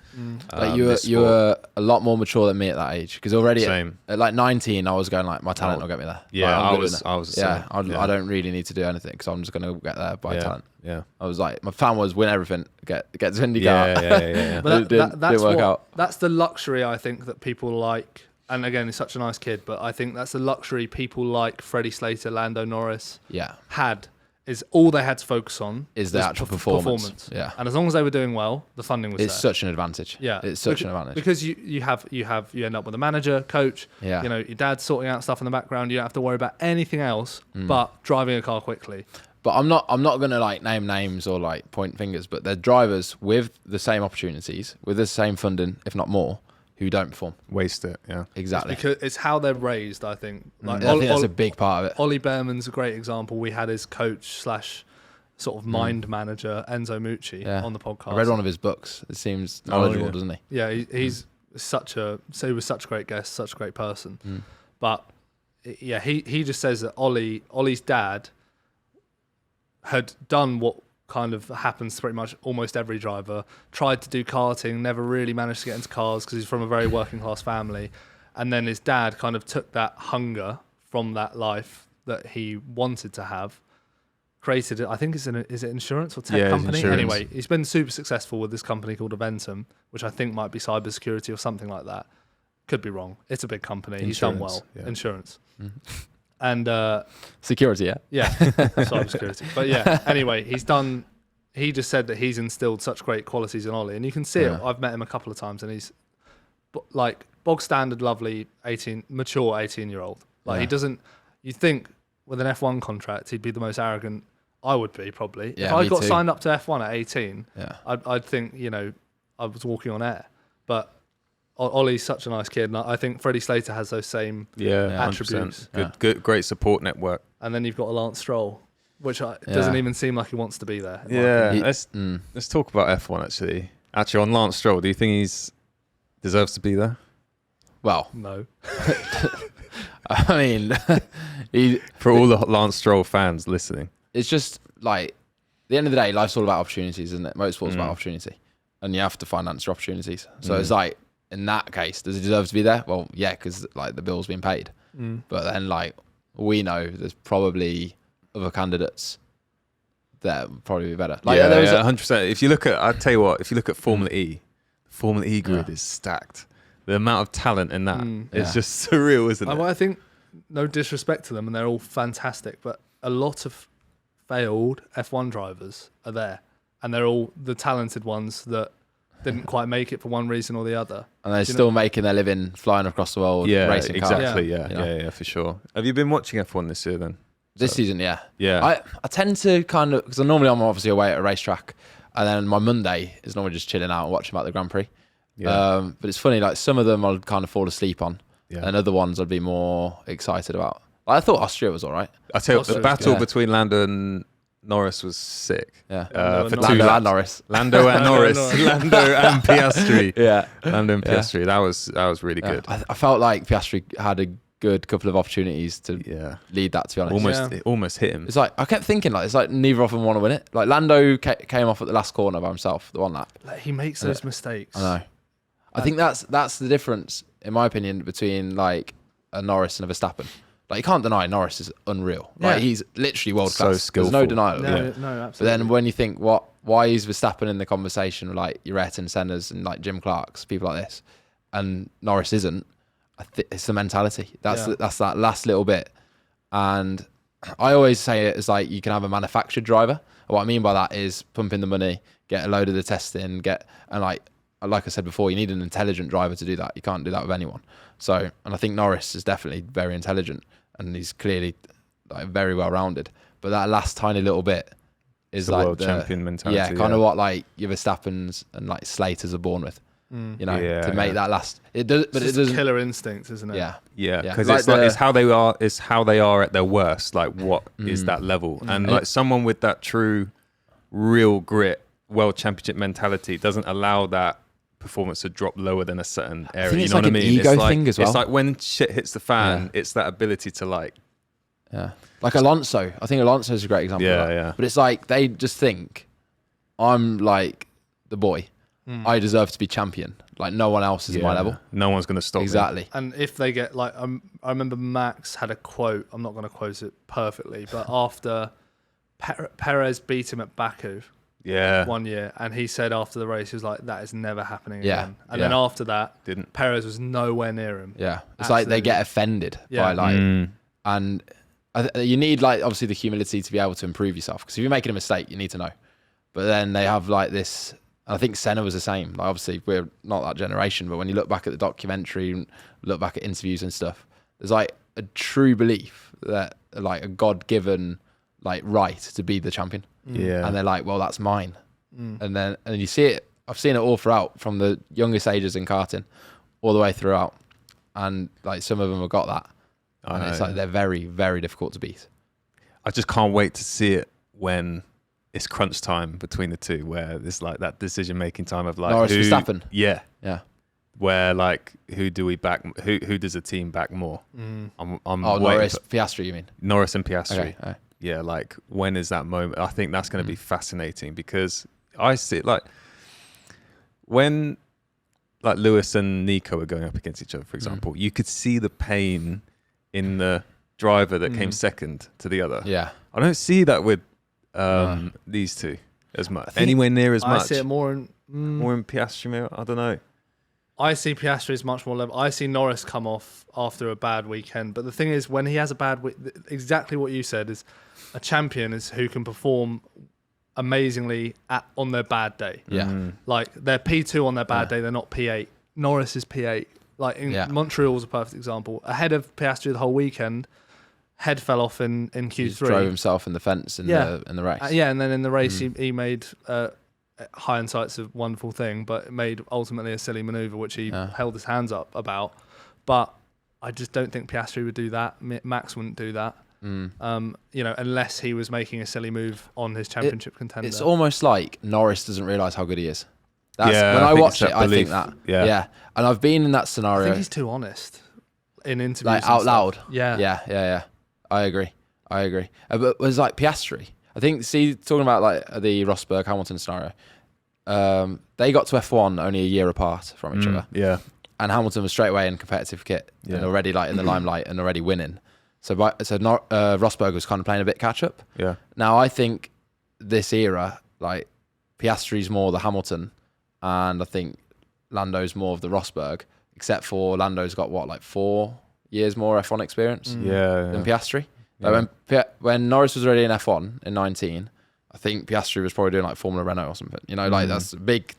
Like you were a lot more mature than me at that age, because already at like 19 I was going like, my talent will get me there. Yeah, like, I was I don't really need to do anything because I'm just going to get there by talent. Yeah, I was like, my plan was win everything, get to IndyCar. Yeah. But didn't work out. That's the luxury I think that people like. And again, he's such a nice kid, but I think that's the luxury people like Freddie Slater, Lando Norris had, is all they had to focus on is the actual performance. Yeah. And as long as they were doing well, the funding was It's there. such an advantage. Yeah. It's such an advantage. Because you end up with a manager, coach, Yeah. you know, your dad's sorting out stuff in the background, you don't have to worry about anything else but driving a car quickly. But I'm not gonna like name names or like point fingers, but they're drivers with the same opportunities, with the same funding, if not more, who don't perform. waste it. Yeah, Exactly. Because it's how they're raised, I think. Like I think that's a big part of it. Ollie Behrman's a great example. We had his coach / sort of mind manager, Enzo Mucci, on the podcast. I read one of his books. It seems knowledgeable, doesn't he? Yeah, he's he was such a great guest, such a great person. But yeah, he just says that Ollie's dad had done what kind of happens to pretty much almost every driver, tried to do karting, never really managed to get into cars because he's from a very working class family. And then his dad kind of took that hunger from that life that he wanted to have, created it. I think is it insurance or tech company? Insurance. Anyway, he's been super successful with this company called Aventum, which I think might be cybersecurity or something like that. Could be wrong. It's a big company. He's done well. Yeah. Insurance. And Security, yeah. yeah, cybersecurity. But yeah, anyway, he just said that he's instilled such great qualities in Ollie, and you can see it. I've met him a couple of times, and he's like bog standard, lovely, mature 18-year-old. Like he doesn't. You'd think with an F1 contract, he'd be the most arrogant. I would be probably. Yeah, if I me got too. signed up to F1 at 18, Yeah. I'd think I was walking on air. But Ollie's such a nice kid, and I think Freddie Slater has those same attributes. 100%. Good, great support network. And then you've got a Lance Stroll, which doesn't even seem like he wants to be there. Let's talk about F1 actually. Actually, on Lance Stroll, do you think he's deserves to be there? Well, No. I mean, For all the Lance Stroll fans listening, it's just like at the end of the day, life's all about opportunities, isn't it? Motorsport's about opportunity, and you have to finance your opportunities. So it's like, in that case, does he deserve to be there? Well, yeah, because like the bill's being paid. But then like we know there's probably other candidates that would probably be better. Like, there was 100%. If you look at, I'll tell you what, if you look at Formula E, Formula E grid is stacked. The amount of talent in that is just surreal, isn't it? I think, no disrespect to them, and they're all fantastic, but a lot of failed F1 drivers are there, and they're all the talented ones that didn't quite make it for one reason or the other. And they're still making their living flying across the world, racing cars. Exactly. Yeah. Yeah, for sure. Have you been watching F1 this year then? This season, yeah. Yeah. I tend to kind of, because normally I'm obviously away at a racetrack, and then my Monday is normally just chilling out and watching about the Grand Prix. Yeah. But it's funny, like some of them I'll kind of fall asleep on, Yeah. and other ones I'd be more excited about. Like, I thought Austria was all right. I tell you, the Austria's battle good. between Lando and Norris was sick. Yeah. For Lando two Lando laps. and Norris. Lando and Norris. Norris. Lando and Piastri. Yeah. Lando and Piastri. That was really good. I felt like Piastri had a good couple of opportunities to lead that, to be honest. It almost hit him. It's like, I kept thinking, like, it's like neither of them want to win it. Like, Lando came off at the last corner by himself, the one lap. Like, he makes those mistakes. I know. I think that's the difference, in my opinion, between like a Norris and a Verstappen. Like, you can't deny Norris is unreal. Like, he's literally world class. skillful. There's no denial. No, Yeah. no, absolutely. But then when you think what why is Verstappen in the conversation with like your Ayrton Senna's and like Jim Clark's, people like this, and Norris isn't? It's the mentality. That's that last little bit. And I always say it as like you can have a manufactured driver. What I mean by that is pump in the money, get a load of the testing, and like I said before, you need an intelligent driver to do that. You can't do that with anyone. So, and I think Norris is definitely very intelligent, and he's clearly like very well rounded. But that last tiny little bit is the like world champion mentality. Yeah, kind of what like your Verstappens and like Slaters are born with. You know, to make that last. It does, but it doesn't. Killer instinct, isn't it? Yeah, because it's how they are. It's how they are at their worst. Like, what is that level? And like someone with that true, real grit, world championship mentality doesn't allow that performance to drop lower than a certain area. I think you it's know like what I an mean? ego It's like, thing as well. It's like when shit hits the fan. It's that ability to like. Yeah, like Alonso. I think Alonso is a great example. of that. Yeah. But it's like they just think, I'm like the boy. I deserve to be champion. Like no one else is at my level. No one's going to stop me. Exactly. And if they get like, I remember Max had a quote. I'm not going to quote it perfectly, but after Perez beat him at Baku, one year, and he said after the race, he was like, "That is never happening again." And then after that, Perez was nowhere near him. Yeah, it's like they get offended by like, and you need like obviously the humility to be able to improve yourself. Because if you're making a mistake, you need to know. But then they have like this. I think Senna was the same. Like obviously, we're not that generation, but when you look back at the documentary and look back at interviews and stuff, there's like a true belief that like a God-given like right to be the champion. Yeah. And they're like, well, that's mine. And you see it. I've seen it all throughout, from the youngest ages in karting, all the way throughout. And like some of them have got that, and it's like they're very, very difficult to beat. I just can't wait to see it when it's crunch time between the two, where there's like that decision-making time of like Norris Verstappen. Yeah. Where like who do we back? Who does the team back more? I'm Norris, Piastri, you mean? Norris and Piastri. Okay. Yeah, like when is that moment? I think that's going to be fascinating, because I see it like when like Lewis and Nico were going up against each other, for example, you could see the pain in the driver that came second to the other. Yeah. I don't see that with these two as much, anywhere near as much. I see it more in Piastri. I don't know. I see Piastri as much more level. I see Norris come off after a bad weekend. But the thing is, when he has a bad week, exactly what you said is a champion is who can perform amazingly on their bad day. Yeah. Like they're P2 on their bad day, they're not P8. Norris is P8. Like Montreal was a perfect example. Ahead of Piastri the whole weekend, head fell off in Q3. He drove himself in the fence in the race. And then in the race he made hindsight's a wonderful thing, but it made ultimately a silly maneuver which he held his hands up about. But I just don't think Piastri would do that. Max wouldn't do that. Unless he was making a silly move on his championship contender. It's almost like Norris doesn't realise how good he is. When I watch it, I think that. Yeah. And I've been in that scenario. I think he's too honest in interviews. Like out loud. Yeah. I agree. But it was like Piastri. I think, talking about like the Rosberg-Hamilton scenario, they got to F1 only a year apart from each other. Yeah. And Hamilton was straight away in competitive kit and already like in the limelight and already winning. So Rosberg was kind of playing a bit catch up. Yeah. Now I think this era, like Piastri's more the Hamilton, and I think Lando's more of the Rosberg. Except for Lando's got like 4 years more F1 experience than Piastri. Like when Norris was already in F1 in 19, I think Piastri was probably doing like Formula Renault or something. Like that's a big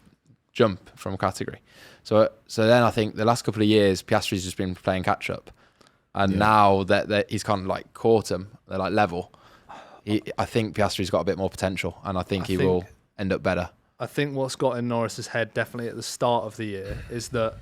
jump from category. So then I think the last couple of years, Piastri's just been playing catch up. And now that he's kind of like caught him, they're like level. I think Piastri's got a bit more potential, and I think he will end up better. I think what's got in Norris's head definitely at the start of the year is that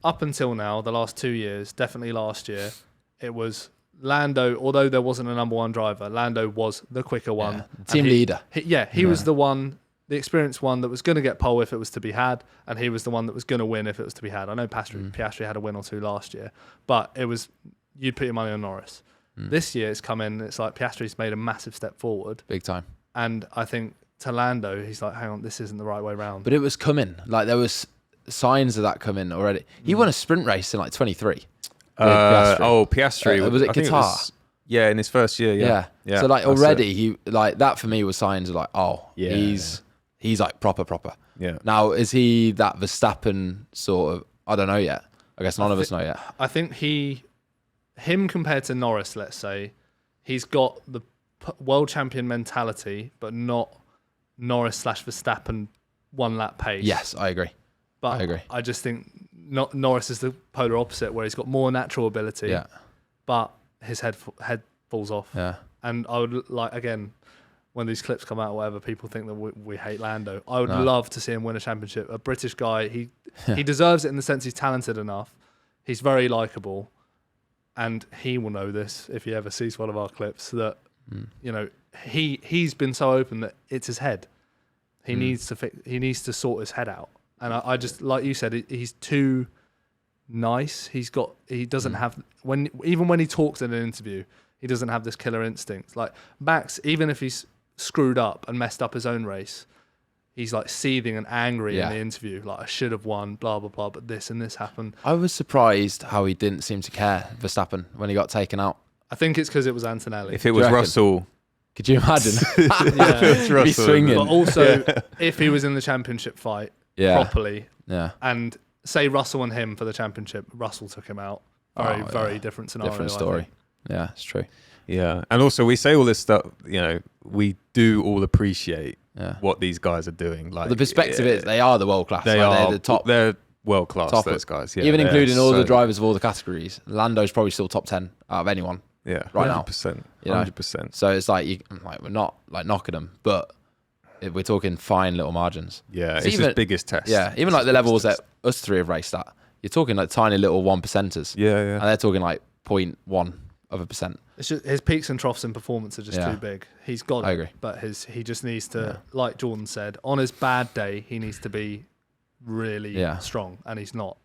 up until now, the last 2 years, definitely last year, it was Lando. Although there wasn't a number one driver, Lando was the quicker one, team leader. He was the one, the experienced one that was going to get pole if it was to be had, and he was the one that was going to win if it was to be had. I know Piastri had a win or two last year, but it was. You'd put your money on Norris. This year it's come in, it's like Piastri's made a massive step forward. Big time. And I think to Lando, he's like, hang on, this isn't the right way round. But it was coming. Like there was signs of that coming already. He won a sprint race in like 23. Piastri. Was it Qatar? In his first year, yeah. So like already he like that for me was signs of like, he's he's like proper. Yeah. Now, is he that Verstappen sort of? I don't know yet. I guess none of us know yet. I think him compared to Norris, let's say, he's got the world champion mentality, but not Norris/Verstappen 1 lap pace. Yes, I agree. But I agree. I just think Norris is the polar opposite, where he's got more natural ability, Yeah. but his head falls off. Yeah. And I would like, again, when these clips come out or whatever, people think that we hate Lando. I would love to see him win a championship. A British guy, he deserves it in the sense he's talented enough. He's very likable, and he will know this if he ever sees one of our clips, that you know, he's been so open that it's his head. He needs to sort his head out. And I just, like you said, he's too nice. He doesn't have, even when he talks in an interview, he doesn't have this killer instinct. Like Max, even if he's screwed up and messed up his own race, he's like seething and angry in the interview. Like, I should have won, blah, blah, blah, but this and this happened. I was surprised how he didn't seem to care, Verstappen, when he got taken out. I think it's because it was Antonelli. If it was Russell, could you imagine? Yeah. Be swinging. But also, if he was in the championship fight properly, and say Russell and him for the championship, Russell took him out. Very different scenario. Different story. Yeah, it's true. Yeah, and also we say all this stuff. You know, we do all appreciate what these guys are doing. Like, the perspective is they are the world class. They're the top. They're world class. Top those guys, even including all the drivers of all the categories. Lando's probably still top 10 out of anyone. Yeah, right 100%, now, 100%. So it's like we're not like knocking them, but we're talking fine little margins. Yeah, it's his biggest test. Yeah, even like the levels that us three have raced at, you're talking like tiny little 1%ers. Yeah, and they're talking like 0.1%. It's just, his peaks and troughs in performance are just too big. He's got it, I agree. but he just needs to, like Jordan said, on his bad day, he needs to be really strong, and he's not.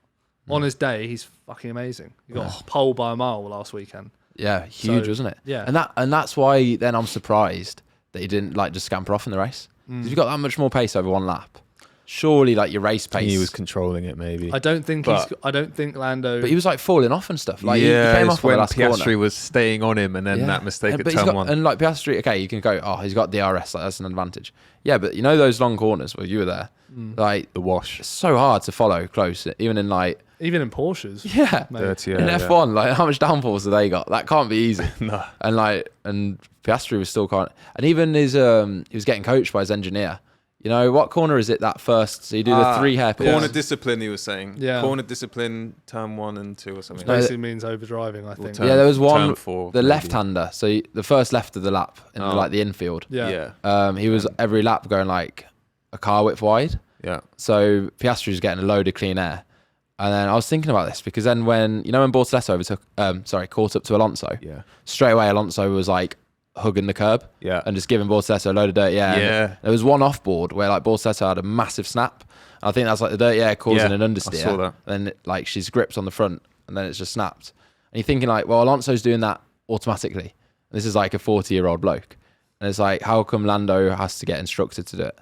On his day, he's fucking amazing. He got pole by a mile last weekend. Yeah, huge, wasn't it? Yeah, and that's why then I'm surprised that he didn't like just scamper off in the race. If you've got that much more pace over 1 lap, surely like your race pace. He was controlling it, maybe. I don't think Lando. But he was like falling off and stuff. Like he yeah, came off when on the last Piastri corner. was staying on him, and then that mistake at turn 1. And like Piastri, okay, you can go, he's got DRS, like that's an advantage. Yeah, but you know those long corners where you were there, like the wash. It's so hard to follow close, even in Porsches. Yeah, dirty, in F1, like how much downforce have they got? That can't be easy. No. And Piastri was still kind of, and even he was getting coached by his engineer. You know, what corner is it that first? So you do the 3 hairpins. Corner discipline, he was saying. Yeah. Corner discipline, turn 1 and 2 or something. Which basically means overdriving, I think. Yeah, there was one, turn 4, the left-hander. So the first left of the lap in the infield. Yeah. He was every lap going like a car width wide. Yeah. So Piastri was getting a load of clean air. And then I was thinking about this because then when Bortolesso caught up to Alonso, straight away Alonso was like hugging the curb and just giving Bortolesso a load of dirty air. Yeah. There was one off board where like Bortolesso had a massive snap. I think that's like the dirty air causing an understeer. I saw that. Then like she's gripped on the front and then it's just snapped. And you're thinking like, well, Alonso's doing that automatically. And this is like a 40-year-old bloke. And it's like, how come Lando has to get instructed to do it?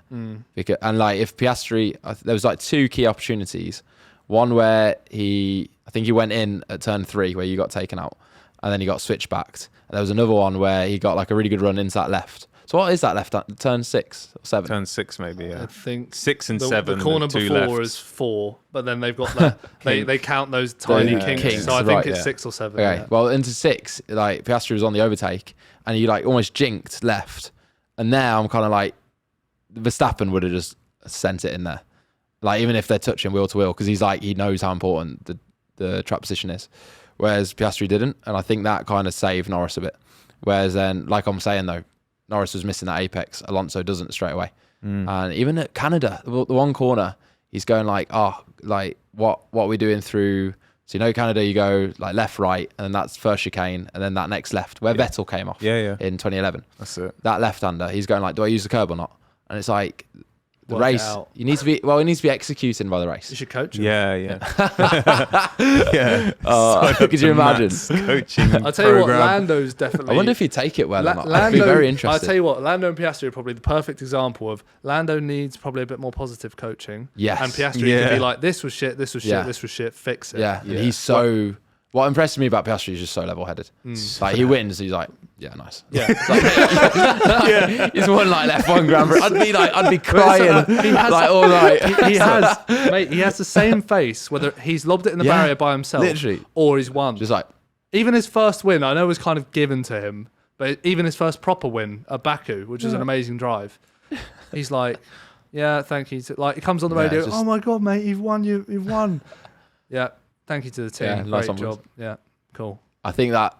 Because, and like if Piastri, there was like 2 key opportunities. One where I think he went in at turn 3 where you got taken out and then he got switched backed. And there was another one where he got like a really good run into that left. So what is that left? Turn 6 or 7? Turn 6 maybe, yeah. I think 6 and 7. The corner before is 4, but then they've got that. they count those tiny kinks. So I think it's 6 or 7. Okay, well into 6, like Piastri was on the overtake and he like almost jinked left. And now I'm kind of like, Verstappen would have just sent it in there. Like even if they're touching wheel to wheel, because he's like he knows how important the track position is, whereas Piastri didn't, and I think that kind of saved Norris a bit. Whereas then, like I'm saying though, Norris was missing that apex. Alonso doesn't straight away, and even at Canada, the one corner, he's going like, what are we doing through? So you know Canada, you go like left, right, and then that's first chicane, and then that next left where Vettel came off. In 2011. That's it. That left-hander, he's going like, do I use the curb or not? And it's like. The Work race, you need to be it needs to be executing by the race. You should coach him. Yeah. Could you imagine? Coaching I'll tell you what, Lando's definitely. I wonder if he'd take it well or not. I'd be very interested. I'll tell you what, Lando and Piastri are probably the perfect example of Lando needs probably a bit more positive coaching. Yes. And Piastri could be like, this was shit, this was shit, this was shit, fix it. Yeah. And he's so What impresses me about Piastri is just so level-headed. Like he wins, he's like, yeah, nice. Yeah. It's like, he's won like F1 Grand Prix. I'd be crying like all night. He has the same face whether he's lobbed it in the barrier by himself, literally, or he's won. just like, Even his first win, I know, was kind of given to him, but even his first proper win at Baku, which is an amazing drive, he's like, yeah, thank you. Like he comes on the radio, oh my god, mate, you've won. Yeah. Thank you to the team. Yeah, nice Great job. Yeah, cool. I think that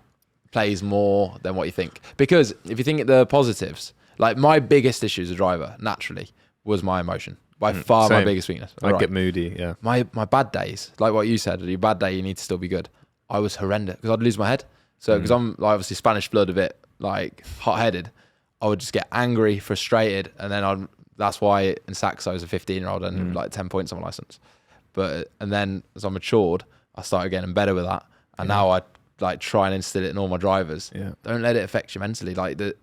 plays more than what you think. Because if you think of the positives, like my biggest issue as a driver, naturally, was my emotion. By far my biggest weakness. I get moody, yeah. My bad days, like what you said, your bad day, you need to still be good. I was horrendous because I'd lose my head. So because I'm like, obviously Spanish blood a bit, like hot-headed, I would just get angry, frustrated, and then that's why in Saxo I was a 15-year-old and like 10 points on my license. And then as I matured, I started getting better with that, and now I like try and instill it in all my drivers. Yeah. Don't let it affect you mentally. Like the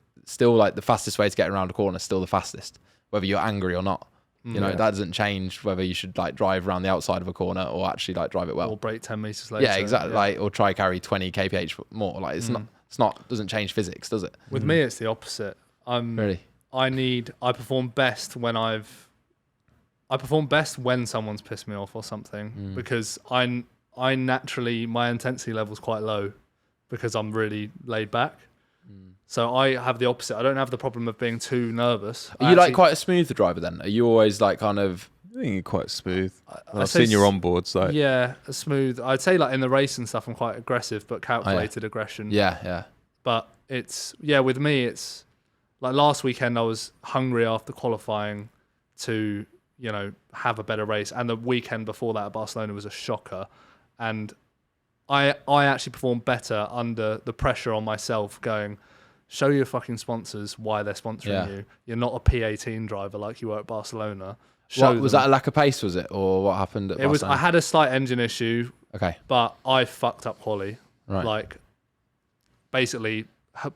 fastest way to get around a corner is still the fastest, whether you're angry or not. You know, that doesn't change whether you should like drive around the outside of a corner or actually like drive it well. Or brake 10 meters later. Yeah, exactly. Yeah. Like, or try carry 20 kmph more. Like it's not doesn't change physics, does it? With me, it's the opposite. Really? I perform best when I perform best when someone's pissed me off or something, because I naturally, my intensity level's quite low because I'm really laid back. So I have the opposite. I don't have the problem of being too nervous. Are you like quite a smooth driver then? Are you always like kind of... I think you're quite smooth. I've seen your onboards. Like. Yeah, smooth. I'd say like in the race and stuff, I'm quite aggressive, but calculated aggression. Yeah. But with me, it's like last weekend I was hungry after qualifying to, you know, have a better race. And the weekend before that at Barcelona was a shocker. And I actually performed better under the pressure on myself going, show your fucking sponsors why they're sponsoring you. You're not a P18 driver like you were at Barcelona. Was that a lack of pace, was it? Or what happened at Barcelona? I had a slight engine issue. Okay. But I fucked up quali. Right. Like, basically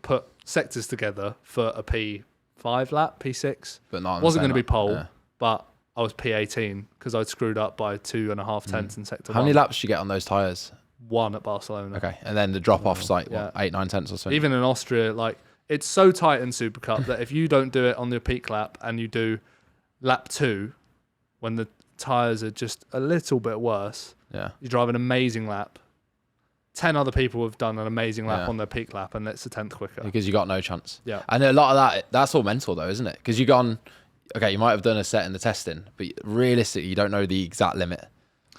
put sectors together for a P5 lap, P6. But not wasn't going to be pole, but I was P18 because I'd screwed up by 2.5 tenths in sector 1. How many laps did you get on those tyres? 1 at Barcelona. Okay, and then the drop-off's like, 8-9 tenths or so? Even in Austria, like, it's so tight in Super Cup that if you don't do it on the peak lap and you do lap 2, when the tyres are just a little bit worse, you drive an amazing lap. 10 other people have done an amazing lap on their peak lap, and it's a 10th quicker. Because you got no chance. Yeah. And a lot of that's all mental though, isn't it? Because you gone, okay, you might have done a set in the testing, but realistically, you don't know the exact limit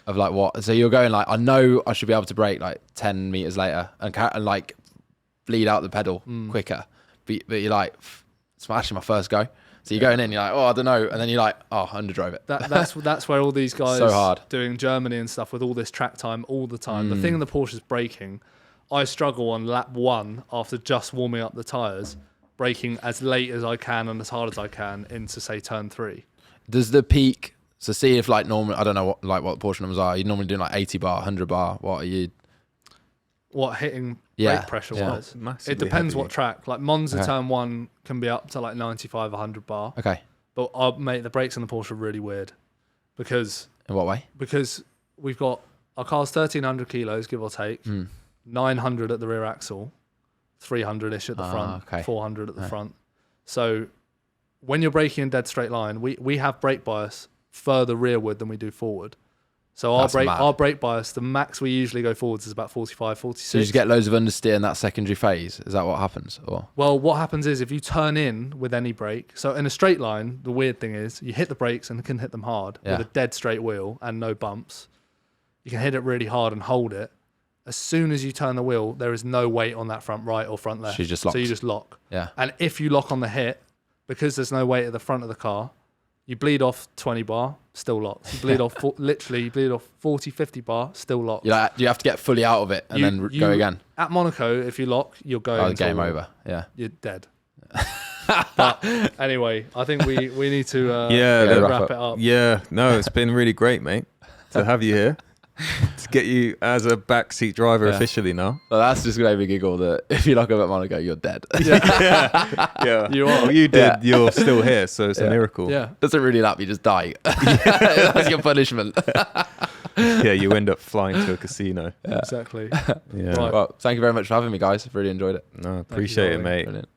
of like what. So you're going like, I know I should be able to brake like 10 meters later and like bleed out the pedal quicker. But you're like, it's actually my first go. So you're going in, you're like, oh, I don't know. And then you're like, oh, underdrove it. That's where all these guys so hard. Doing Germany and stuff with all this track time all the time. The thing in the Porsche's braking, I struggle on lap 1 after just warming up the tyres, braking as late as I can and as hard as I can into, say, turn 3. Does the peak, so see if like normally, I don't know what the Porsche numbers are. You're normally doing like 80 bar, 100 bar. What are you? What, hitting brake pressure wise? It depends what track. Like Monza turn 1 can be up to like 95, 100 bar. Okay. But mate, the brakes on the Porsche are really weird. Because... In what way? Because we've got... Our car's 1,300 kilos, give or take. 900 at the rear axle. 300-ish at the front. 400 at the front. So when you're braking in dead straight line, we have brake bias further rearward than we do forward. So our brake bias, the max we usually go forwards is about 45, 46. So you just get loads of understeer in that secondary phase? Is that what happens? Or well, what happens is if you turn in with any brake, so in a straight line, the weird thing is you hit the brakes and can hit them hard with a dead straight wheel and no bumps. You can hit it really hard and hold it. As soon as you turn the wheel, there is no weight on that front right or front left. So you just lock. Yeah. And if you lock on the hit, because there's no weight at the front of the car, you bleed off 20 bar, still locked. You bleed off, literally, you bleed off 40, 50 bar, still locked. You have to get fully out of it and then go again. At Monaco, if you lock, you're going. Oh, game over. Yeah. You're dead. But anyway, I think we need to wrap it up. Yeah, no, it's been really great, mate, to have you here. To get you as a backseat driver officially now. Well, that's just going to make me giggle that if you lock up at Monaco, you're dead. Yeah. You are. Well, you did. You're still here, so it's a miracle. Yeah. Doesn't really lap, you just die. That's your punishment. Yeah, you end up flying to a casino. Exactly. Yeah. Right. Well, thank you very much for having me, guys. I've really enjoyed it. No, appreciate it, mate. Brilliant.